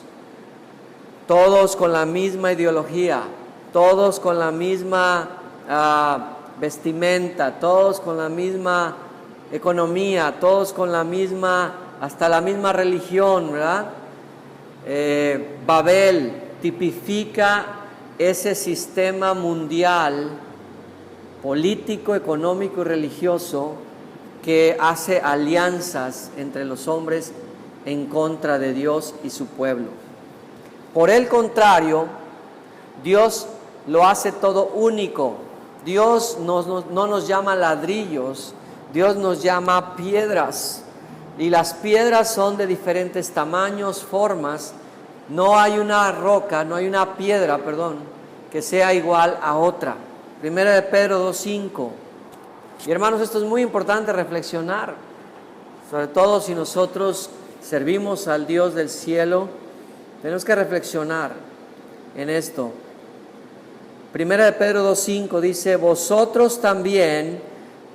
todos con la misma ideología, todos con la misma vestimenta, todos con la misma economía, todos con la misma, hasta la misma religión, ¿verdad? Babel tipifica ese sistema mundial político, económico y religioso que hace alianzas entre los hombres en contra de Dios y su pueblo. Por el contrario, Dios lo hace todo único. Dios no nos llama ladrillos, Dios nos llama piedras. Y las piedras son de diferentes tamaños, formas. No hay una roca, no hay una piedra, que sea igual a otra. Primera de Pedro 2:5. Y hermanos, esto es muy importante reflexionar, sobre todo si nosotros servimos al Dios del cielo. Tenemos que reflexionar en esto. Primera de Pedro 2:5 dice: vosotros también,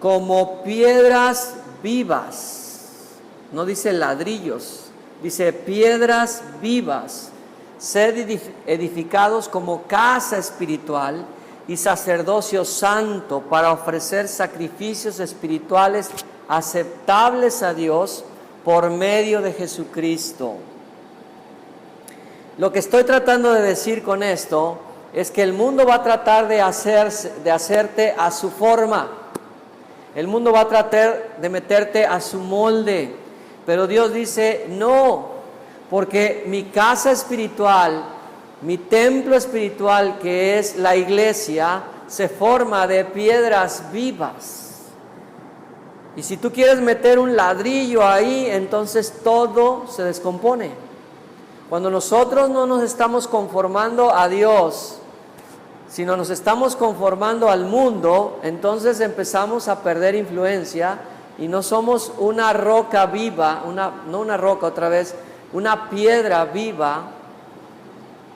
como piedras vivas, no dice ladrillos, dice piedras vivas, sed edificados como casa espiritual y sacerdocio santo para ofrecer sacrificios espirituales aceptables a Dios por medio de Jesucristo. Lo que estoy tratando de decir con esto es que el mundo va a tratar de hacerte a su forma. El mundo va a tratar de meterte a su molde. Pero Dios dice: no, porque mi casa espiritual, mi templo espiritual, que es la iglesia, se forma de piedras vivas. Y si tú quieres meter un ladrillo ahí, entonces todo se descompone. Cuando nosotros no nos estamos conformando a Dios, sino nos estamos conformando al mundo, entonces empezamos a perder influencia y no somos una roca viva, una piedra viva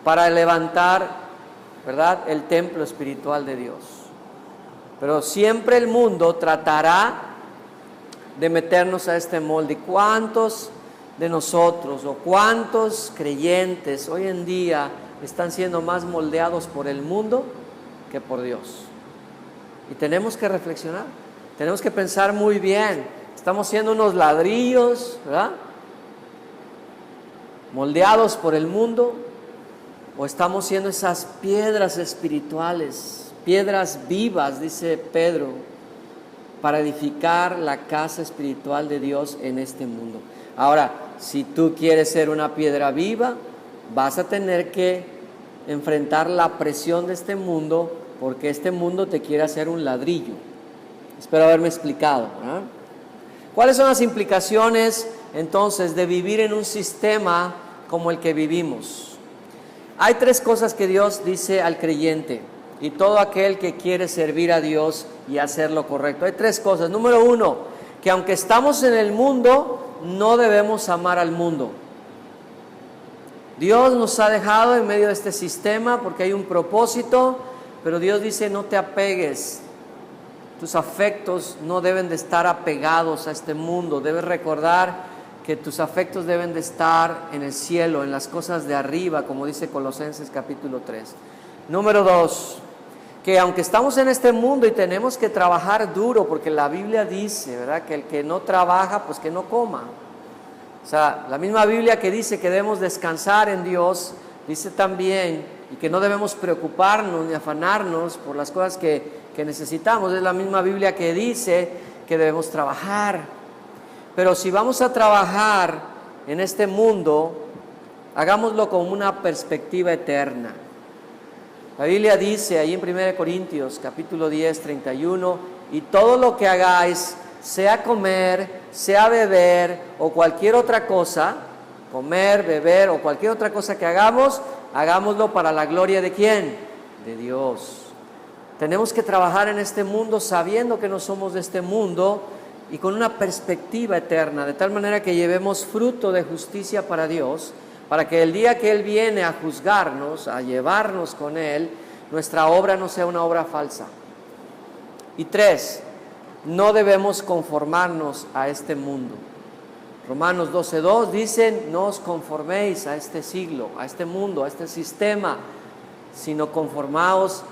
para levantar, ¿verdad?, el templo espiritual de Dios. Pero siempre el mundo tratará de meternos a este molde. ¿Cuántos de nosotros o cuántos creyentes hoy en día están siendo más moldeados por el mundo que por Dios? Y tenemos que reflexionar, tenemos que pensar muy bien. Estamos siendo unos ladrillos, ¿verdad?, moldeados por el mundo, o estamos siendo esas piedras espirituales, piedras vivas, dice Pedro, para edificar la casa espiritual de Dios en este mundo. Ahora, si tú quieres ser una piedra viva, vas a tener que enfrentar la presión de este mundo, porque este mundo te quiere hacer un ladrillo. Espero haberme explicado, ¿eh? ¿Cuáles son las implicaciones entonces de vivir en un sistema como el que vivimos? Hay tres cosas que Dios dice al creyente. y todo aquel que quiere servir a Dios y hacer lo correcto. Hay tres cosas. Número uno, que aunque estamos en el mundo, no debemos amar al mundo. Dios nos ha dejado en medio de este sistema porque hay un propósito, pero Dios dice: no te apegues. Tus afectos no deben de estar apegados a este mundo. Debes recordar que tus afectos deben de estar en el cielo, en las cosas de arriba, como dice Colosenses capítulo 3. Número 2, que aunque estamos en este mundo y tenemos que trabajar duro, porque la Biblia dice, ¿verdad?, que el que no trabaja, pues que no coma. O sea, la misma Biblia que dice que debemos descansar en Dios, dice también, y que no debemos preocuparnos ni afanarnos por las cosas que necesitamos. Es la misma Biblia que dice que debemos trabajar. Pero si vamos a trabajar en este mundo, hagámoslo con una perspectiva eterna. La Biblia dice ahí en 1 Corintios capítulo 10, 31, y todo lo que hagáis, sea comer, sea beber o cualquier otra cosa, comer, beber o cualquier otra cosa que hagamos, hagámoslo para la gloria ¿de quién? De Dios. Tenemos que trabajar en este mundo sabiendo que no somos de este mundo y con una perspectiva eterna, de tal manera que llevemos fruto de justicia para Dios, para que el día que Él viene a juzgarnos, a llevarnos con Él, nuestra obra no sea una obra falsa. Y 3, no debemos conformarnos a este mundo. Romanos 12:2 dicen: no os conforméis a este siglo, a este mundo, a este sistema, sino conformaos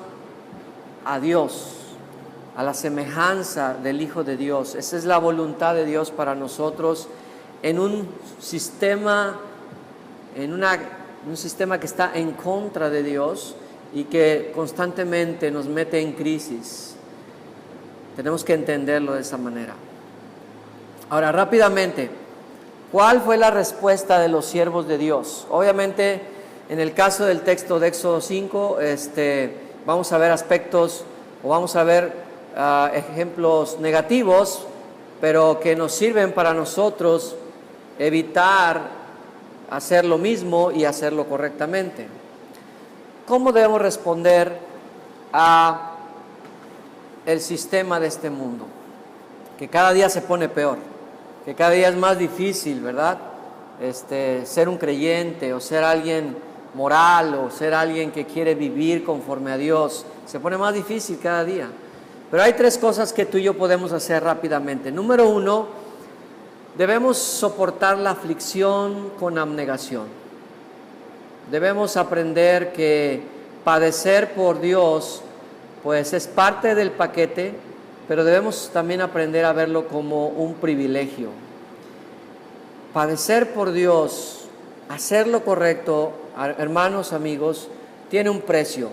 a Dios, a la semejanza del Hijo de Dios. Esa es la voluntad de Dios para nosotros en un sistema, en un sistema que está en contra de Dios y que constantemente nos mete en crisis. Tenemos que entenderlo de esa manera. Ahora, rápidamente, ¿cuál fue la respuesta de los siervos de Dios? Obviamente, en el caso del texto de Éxodo 5, vamos a ver aspectos o vamos a ver ejemplos negativos, pero que nos sirven para nosotros evitar hacer lo mismo y hacerlo correctamente. ¿Cómo debemos responder a el sistema de este mundo? Que cada día se pone peor, que cada día es más difícil, ¿verdad? Ser un creyente o ser alguien moral o ser alguien que quiere vivir conforme a Dios, se pone más difícil cada día. Pero hay 3 cosas que tú y yo podemos hacer rápidamente. Número 1, debemos soportar la aflicción con abnegación. Debemos aprender que padecer por Dios, pues es parte del paquete, pero debemos también aprender a verlo como un privilegio. Padecer por Dios, hacer lo correcto, hermanos, amigos, tiene un precio,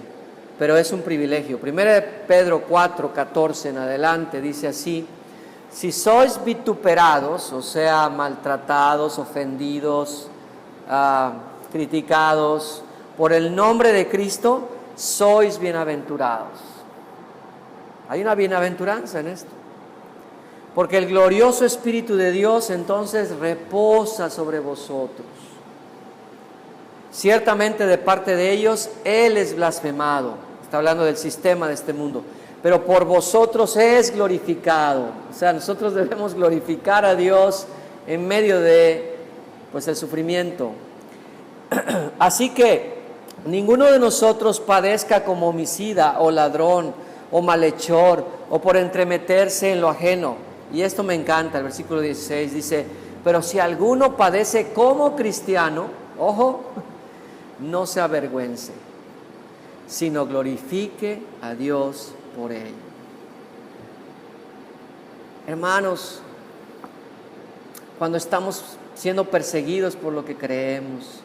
pero es un privilegio. 1 Pedro 4:14 en adelante dice así: si sois vituperados, o sea, maltratados, ofendidos, criticados por el nombre de Cristo, sois bienaventurados. Hay una bienaventuranza en esto, porque el glorioso Espíritu de Dios entonces reposa sobre vosotros. Ciertamente de parte de ellos Él es blasfemado, está hablando del sistema de este mundo, pero por vosotros es glorificado. O sea, nosotros debemos glorificar a Dios en medio de, pues, el sufrimiento. Así que ninguno de nosotros padezca como homicida o ladrón o malhechor o por entremeterse en lo ajeno. Y esto me encanta, el versículo 16 dice: pero si alguno padece como cristiano, ojo, no se avergüence, sino glorifique a Dios por ello. Hermanos, cuando estamos siendo perseguidos por lo que creemos,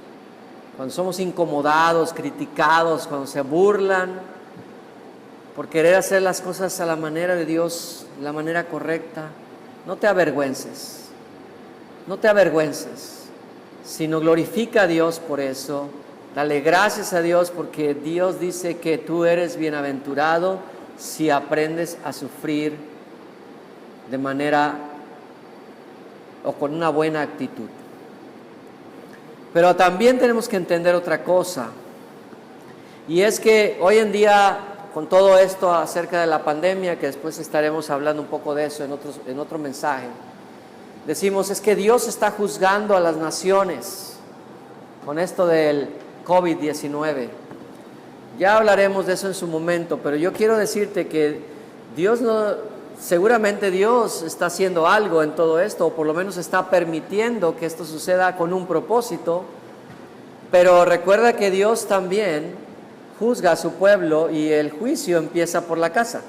cuando somos incomodados, criticados, cuando se burlan por querer hacer las cosas a la manera de Dios, la manera correcta, no te avergüences, sino glorifica a Dios por eso. Dale gracias a Dios porque Dios dice que tú eres bienaventurado si aprendes a sufrir de manera o con una buena actitud. Pero también tenemos que entender otra cosa, y es que hoy en día con todo esto acerca de la pandemia, que después estaremos hablando un poco de eso en otro mensaje, decimos es que Dios está juzgando a las naciones con esto del COVID-19. Ya hablaremos de eso en su momento, pero yo quiero decirte que seguramente Dios está haciendo algo en todo esto, o por lo menos está permitiendo que esto suceda con un propósito, pero recuerda que Dios también juzga a su pueblo y el juicio empieza por la casa.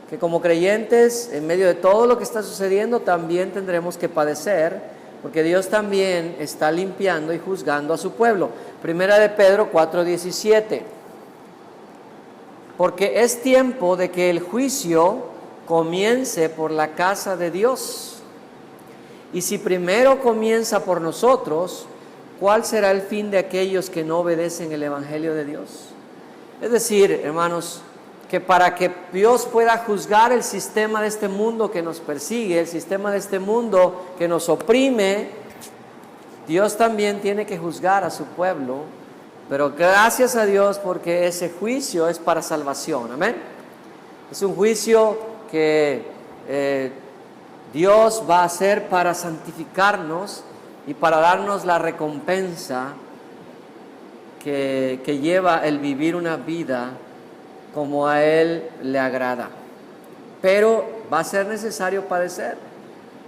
Que como creyentes, en medio de todo lo que está sucediendo, también tendremos que padecer, porque Dios también está limpiando y juzgando a su pueblo. Primera de Pedro 4:17. Porque es tiempo de que el juicio comience por la casa de Dios. Y si primero comienza por nosotros, ¿cuál será el fin de aquellos que no obedecen el Evangelio de Dios? Es decir, hermanos, que para que Dios pueda juzgar el sistema de este mundo que nos persigue, el sistema de este mundo que nos oprime, Dios también tiene que juzgar a su pueblo, pero gracias a Dios porque ese juicio es para salvación, amén. Es un juicio que Dios va a hacer para santificarnos y para darnos la recompensa que lleva el vivir una vida como a Él le agrada. Pero va a ser necesario padecer.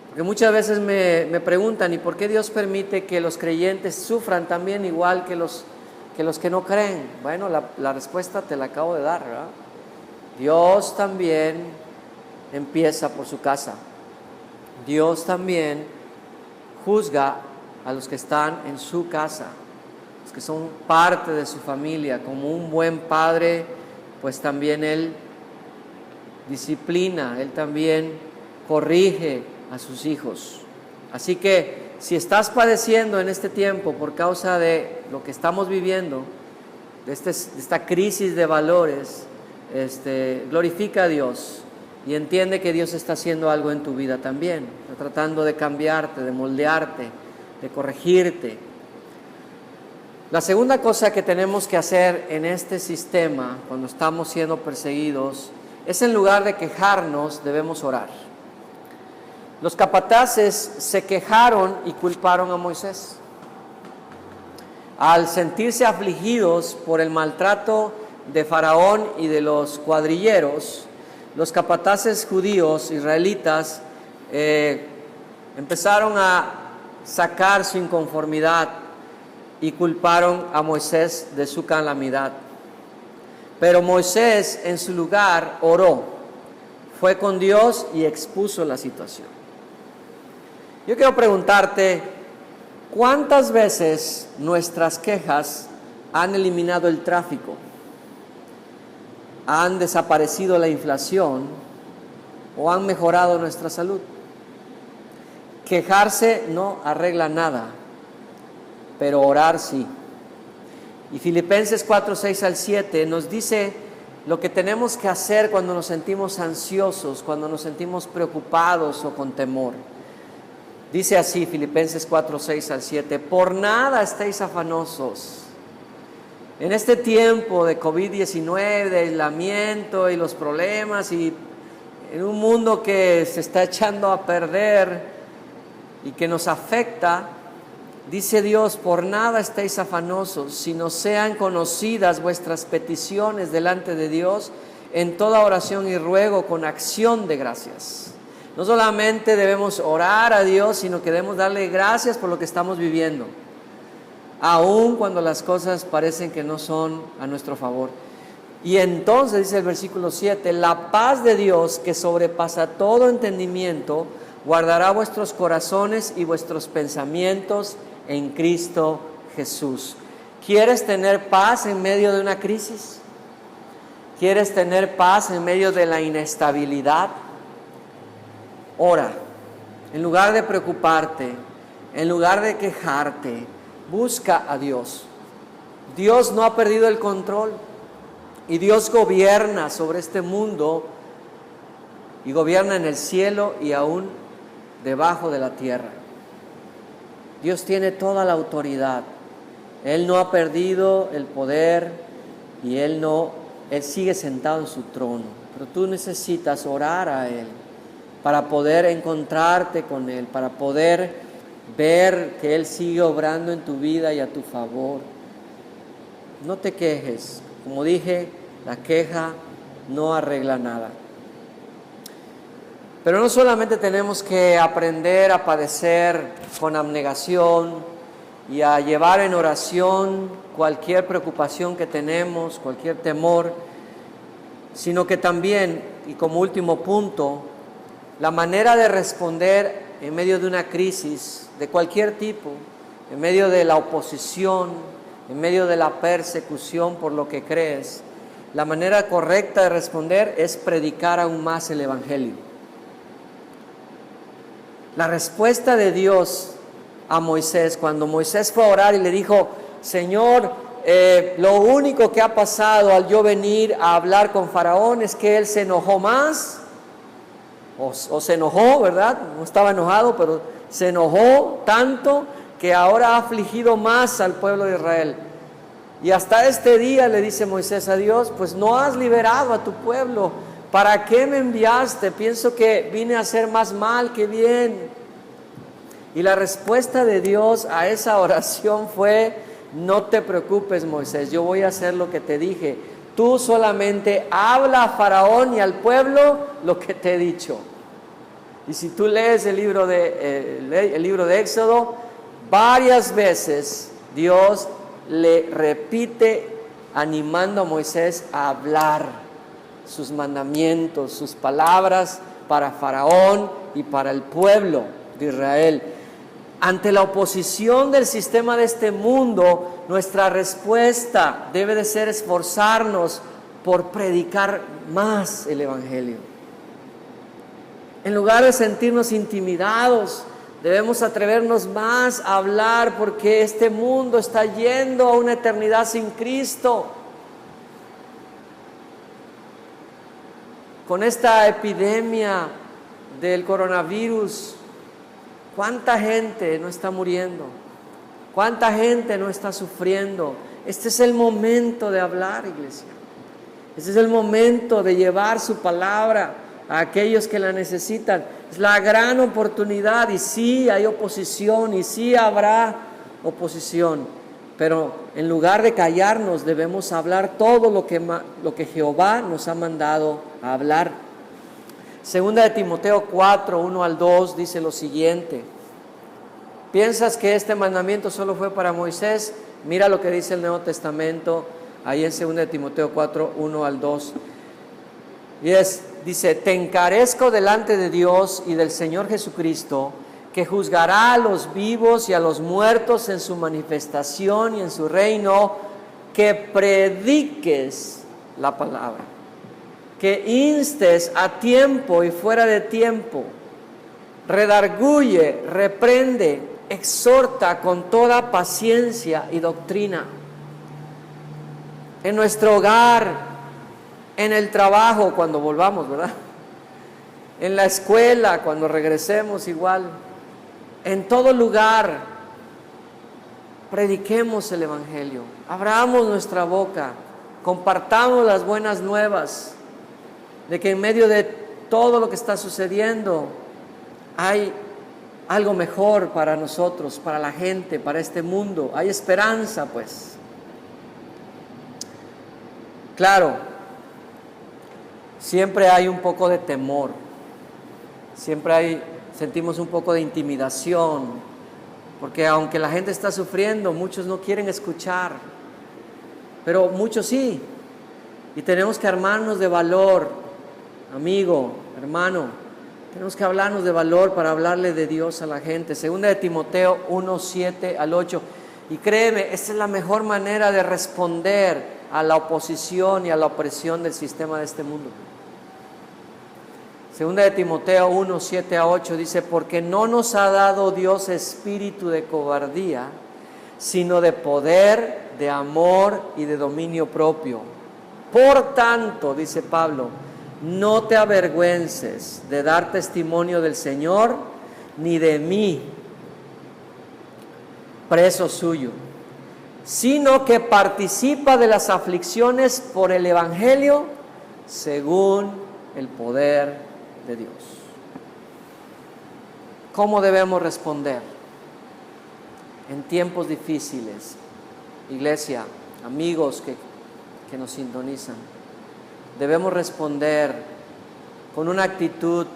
Porque muchas veces me preguntan, ¿y por qué Dios permite que los creyentes sufran también igual que los que no creen? Bueno, la respuesta te la acabo de dar, ¿verdad? Dios también empieza por su casa. Dios también juzga a los que están en su casa, los que son parte de su familia. Como un buen padre, pues también Él disciplina, Él también corrige a sus hijos. Así que si estás padeciendo en este tiempo por causa de lo que estamos viviendo, de esta crisis de valores, glorifica a Dios y entiende que Dios está haciendo algo en tu vida también. Está tratando de cambiarte, de moldearte, de corregirte. La segunda cosa que tenemos que hacer en este sistema, cuando estamos siendo perseguidos, es en lugar de quejarnos, debemos orar. Los capataces se quejaron y culparon a Moisés. Al sentirse afligidos por el maltrato de Faraón y de los cuadrilleros, los capataces judíos, israelitas, empezaron a sacar su inconformidad y culparon a Moisés de su calamidad. Pero Moisés en su lugar oró, fue con Dios y expuso la situación. Yo quiero preguntarte, ¿cuántas veces nuestras quejas han eliminado el tráfico? ¿Han desaparecido la inflación o han mejorado nuestra salud? Quejarse no arregla nada, pero orar sí. Y Filipenses 4:6-7 nos dice lo que tenemos que hacer cuando nos sentimos ansiosos, cuando nos sentimos preocupados o con temor. Dice así Filipenses 4:6-7: por nada estéis afanosos. En este tiempo de COVID-19, de aislamiento y los problemas, y en un mundo que se está echando a perder y que nos afecta, dice Dios: por nada estéis afanosos, sino sean conocidas vuestras peticiones delante de Dios en toda oración y ruego con acción de gracias. No solamente debemos orar a Dios, sino que debemos darle gracias por lo que estamos viviendo, aun cuando las cosas parecen que no son a nuestro favor. Y entonces dice el versículo 7: la paz de Dios, que sobrepasa todo entendimiento, guardará vuestros corazones y vuestros pensamientos en Cristo Jesús. ¿Quieres tener paz en medio de una crisis? ¿Quieres tener paz en medio de la inestabilidad? Ora. En lugar de preocuparte, en lugar de quejarte, busca a Dios. Dios no ha perdido el control y Dios gobierna sobre este mundo y gobierna en el cielo y aún debajo de la tierra. Dios tiene toda la autoridad. Él no ha perdido el poder y Él no Él sigue sentado en su trono, pero tú necesitas orar a Él para poder encontrarte con Él, para poder ver que Él sigue obrando en tu vida y a tu favor. No te quejes. Como dije, la queja no arregla nada. Pero no solamente tenemos que aprender a padecer con abnegación y a llevar en oración cualquier preocupación que tenemos, cualquier temor, sino que también, y como último punto, la manera de responder en medio de una crisis de cualquier tipo, en medio de la oposición, en medio de la persecución por lo que crees, la manera correcta de responder es predicar aún más el Evangelio. La respuesta de Dios a Moisés, cuando Moisés fue a orar y le dijo: Señor, lo único que ha pasado al yo venir a hablar con Faraón es que él se enojó más, o se enojó, ¿verdad? No estaba enojado, pero se enojó tanto que ahora ha afligido más al pueblo de Israel. Y hasta este día le dice Moisés a Dios: pues no has liberado a tu pueblo. ¿Para qué me enviaste? Pienso que vine a hacer más mal que bien. Y la respuesta de Dios a esa oración fue: no te preocupes, Moisés, yo voy a hacer lo que te dije. Tú solamente habla a Faraón y al pueblo lo que te he dicho. Y si tú lees el libro de Éxodo, varias veces Dios le repite animando a Moisés a hablar sus mandamientos, sus palabras para Faraón y para el pueblo de Israel. Ante la oposición del sistema de este mundo, nuestra respuesta debe de ser esforzarnos por predicar más el Evangelio. En lugar de sentirnos intimidados, debemos atrevernos más a hablar, porque este mundo está yendo a una eternidad sin Cristo. Con esta epidemia del coronavirus, ¿cuánta gente no está muriendo? ¿Cuánta gente no está sufriendo? Este es el momento de hablar, iglesia. Este es el momento de llevar su palabra a aquellos que la necesitan. Es la gran oportunidad, y sí hay oposición, y sí habrá oposición. Pero en lugar de callarnos, debemos hablar todo lo que Jehová nos ha mandado a hablar. Segunda de Timoteo 4, 1 al 2 dice lo siguiente: ¿piensas que este mandamiento solo fue para Moisés? Mira lo que dice el Nuevo Testamento, ahí en segunda de Timoteo 4, 1 al 2. Y dice: te encarezco delante de Dios y del Señor Jesucristo, que juzgará a los vivos y a los muertos en su manifestación y en su reino, que prediques la palabra, que instes a tiempo y fuera de tiempo, redarguye, reprende, exhorta con toda paciencia y doctrina. En nuestro hogar, en el trabajo cuando volvamos, ¿verdad? En la escuela cuando regresemos igual. En todo lugar, prediquemos el Evangelio, abramos nuestra boca, compartamos las buenas nuevas de que en medio de todo lo que está sucediendo hay algo mejor para nosotros, para la gente, para este mundo. Hay esperanza, pues. Claro, siempre hay un poco de temor, sentimos un poco de intimidación, porque aunque la gente está sufriendo, muchos no quieren escuchar, pero muchos sí, y tenemos que armarnos de valor, amigo, hermano, tenemos que hablarnos de valor para hablarle de Dios a la gente. Segunda de Timoteo 1, 7 al 8, y créeme, esta es la mejor manera de responder a la oposición y a la opresión del sistema de este mundo. Segunda de Timoteo 1, 7 a 8 dice: porque no nos ha dado Dios espíritu de cobardía, sino de poder, de amor y de dominio propio. Por tanto, dice Pablo, no te avergüences de dar testimonio del Señor, ni de mí, preso suyo, sino que participa de las aflicciones por el Evangelio según el poder de Dios. ¿Cómo debemos responder en tiempos difíciles? Iglesia, amigos que nos sintonizan, debemos responder con una actitud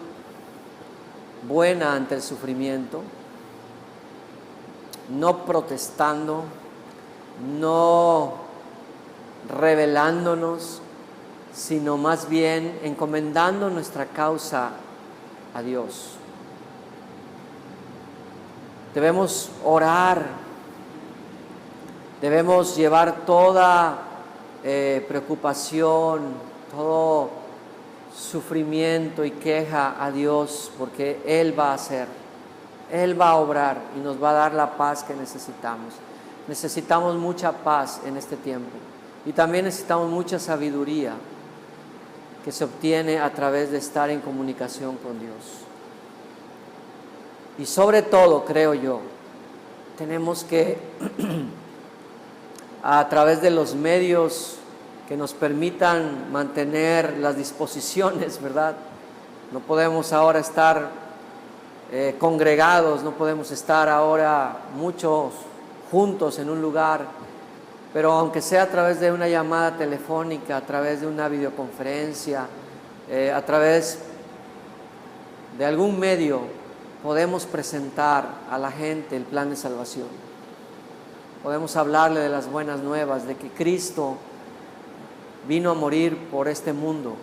buena ante el sufrimiento, no protestando, no rebelándonos, sino más bien encomendando nuestra causa a Dios. Debemos orar, debemos llevar toda preocupación, todo sufrimiento y queja a Dios, porque Él va a hacer, Él va a obrar y nos va a dar la paz que necesitamos. Necesitamos mucha paz en este tiempo y también necesitamos mucha sabiduría que se obtiene a través de estar en comunicación con Dios. Y sobre todo, creo yo, tenemos que a través de los medios que nos permitan mantener las disposiciones, ¿verdad? No podemos ahora estar congregados, no podemos estar ahora muchos juntos en un lugar, pero aunque sea a través de una llamada telefónica, a través de una videoconferencia, a través de algún medio, podemos presentar a la gente el plan de salvación. Podemos hablarle de las buenas nuevas, de que Cristo vino a morir por este mundo,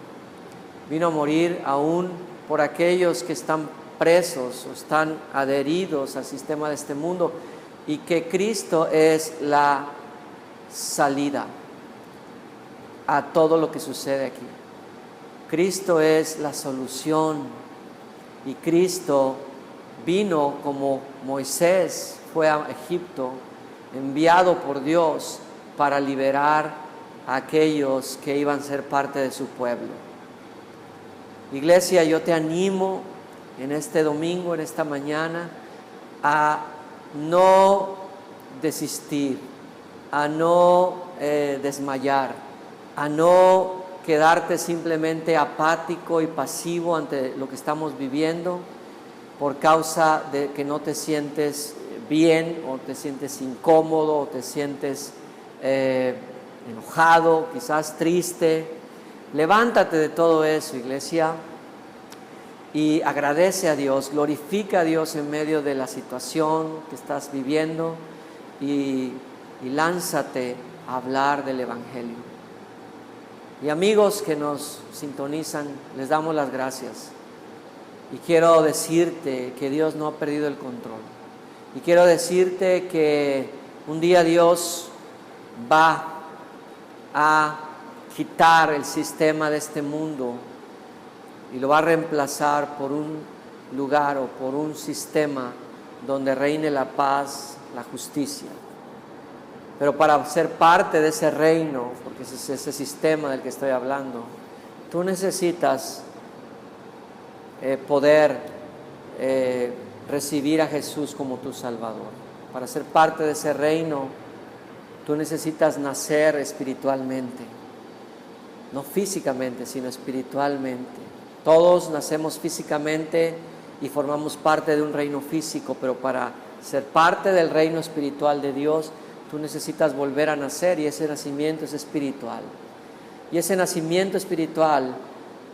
vino a morir aún por aquellos que están presos o están adheridos al sistema de este mundo, y que Cristo es la salida a todo lo que sucede aquí. Cristo es la solución, y Cristo vino como Moisés fue a Egipto, enviado por Dios para liberar a aquellos que iban a ser parte de su pueblo. Iglesia, yo te animo en este domingo, en esta mañana, a no desistir, a no desmayar, a no quedarte simplemente apático y pasivo ante lo que estamos viviendo por causa de que no te sientes bien, o te sientes incómodo, o te sientes enojado, quizás triste. Levántate de todo eso, iglesia, y agradece a Dios, glorifica a Dios en medio de la situación que estás viviendo, y lánzate a hablar del Evangelio. Y amigos que nos sintonizan, les damos las gracias, y quiero decirte que Dios no ha perdido el control, y quiero decirte que un día Dios va a quitar el sistema de este mundo y lo va a reemplazar por un lugar o por un sistema donde reine la paz, la justicia. Pero para ser parte de ese reino, porque es ese sistema del que estoy hablando, tú necesitas poder recibir a Jesús como tu Salvador. Para ser parte de ese reino, tú necesitas nacer espiritualmente, no físicamente, sino espiritualmente. Todos nacemos físicamente y formamos parte de un reino físico, pero para ser parte del reino espiritual de Dios, tú necesitas volver a nacer, y ese nacimiento es espiritual. Y ese nacimiento espiritual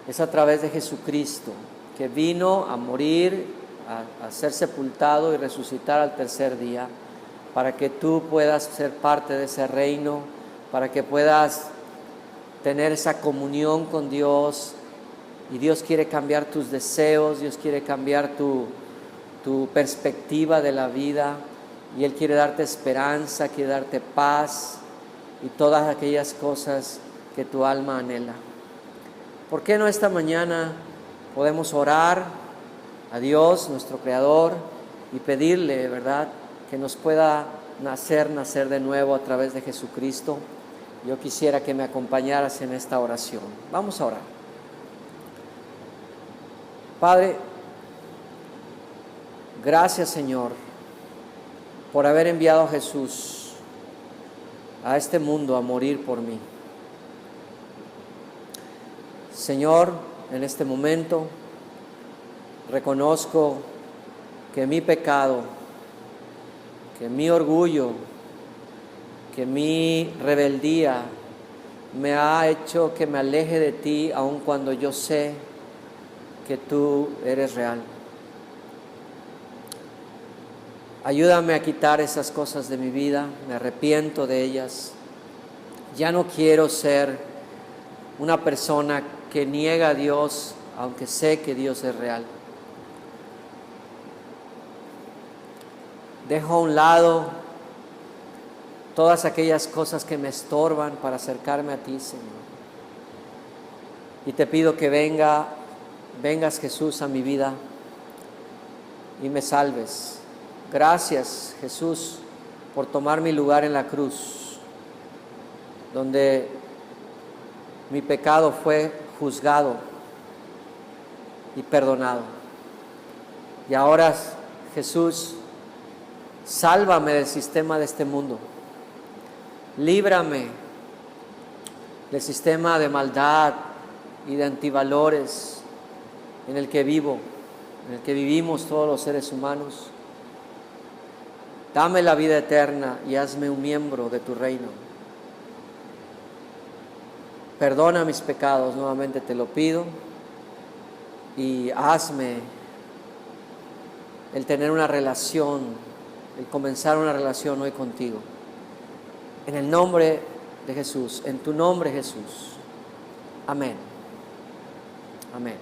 es a través de Jesucristo, que vino a morir, a ser sepultado y resucitar al tercer día, para que tú puedas ser parte de ese reino, para que puedas tener esa comunión con Dios. Y Dios quiere cambiar tus deseos, Dios quiere cambiar tu perspectiva de la vida, y Él quiere darte esperanza, quiere darte paz y todas aquellas cosas que tu alma anhela. ¿Por qué no esta mañana podemos orar a Dios, nuestro Creador, y pedirle, ¿verdad?, que nos pueda nacer de nuevo a través de Jesucristo? Yo quisiera que me acompañaras en esta oración. Vamos a orar. Padre, gracias, Señor, por haber enviado a Jesús a este mundo a morir por mí. Señor, en este momento reconozco que mi pecado, que mi orgullo, que mi rebeldía me ha hecho que me aleje de ti, aun cuando yo sé que tú eres real. Ayúdame a quitar esas cosas de mi vida, me arrepiento de ellas. Ya no quiero ser una persona que niega a Dios, aunque sé que Dios es real. Dejo a un lado todas aquellas cosas que me estorban para acercarme a ti, Señor. Y te pido que vengas Jesús a mi vida y me salves. Gracias, Jesús, por tomar mi lugar en la cruz, donde mi pecado fue juzgado y perdonado. Y ahora, Jesús, sálvame del sistema de este mundo. Líbrame del sistema de maldad y de antivalores en el que vivo, en el que vivimos todos los seres humanos. Dame la vida eterna y hazme un miembro de tu reino. Perdona mis pecados, nuevamente te lo pido, y hazme el tener una relación, el comenzar una relación hoy contigo. En el nombre de Jesús, en tu nombre, Jesús. Amén. Amén.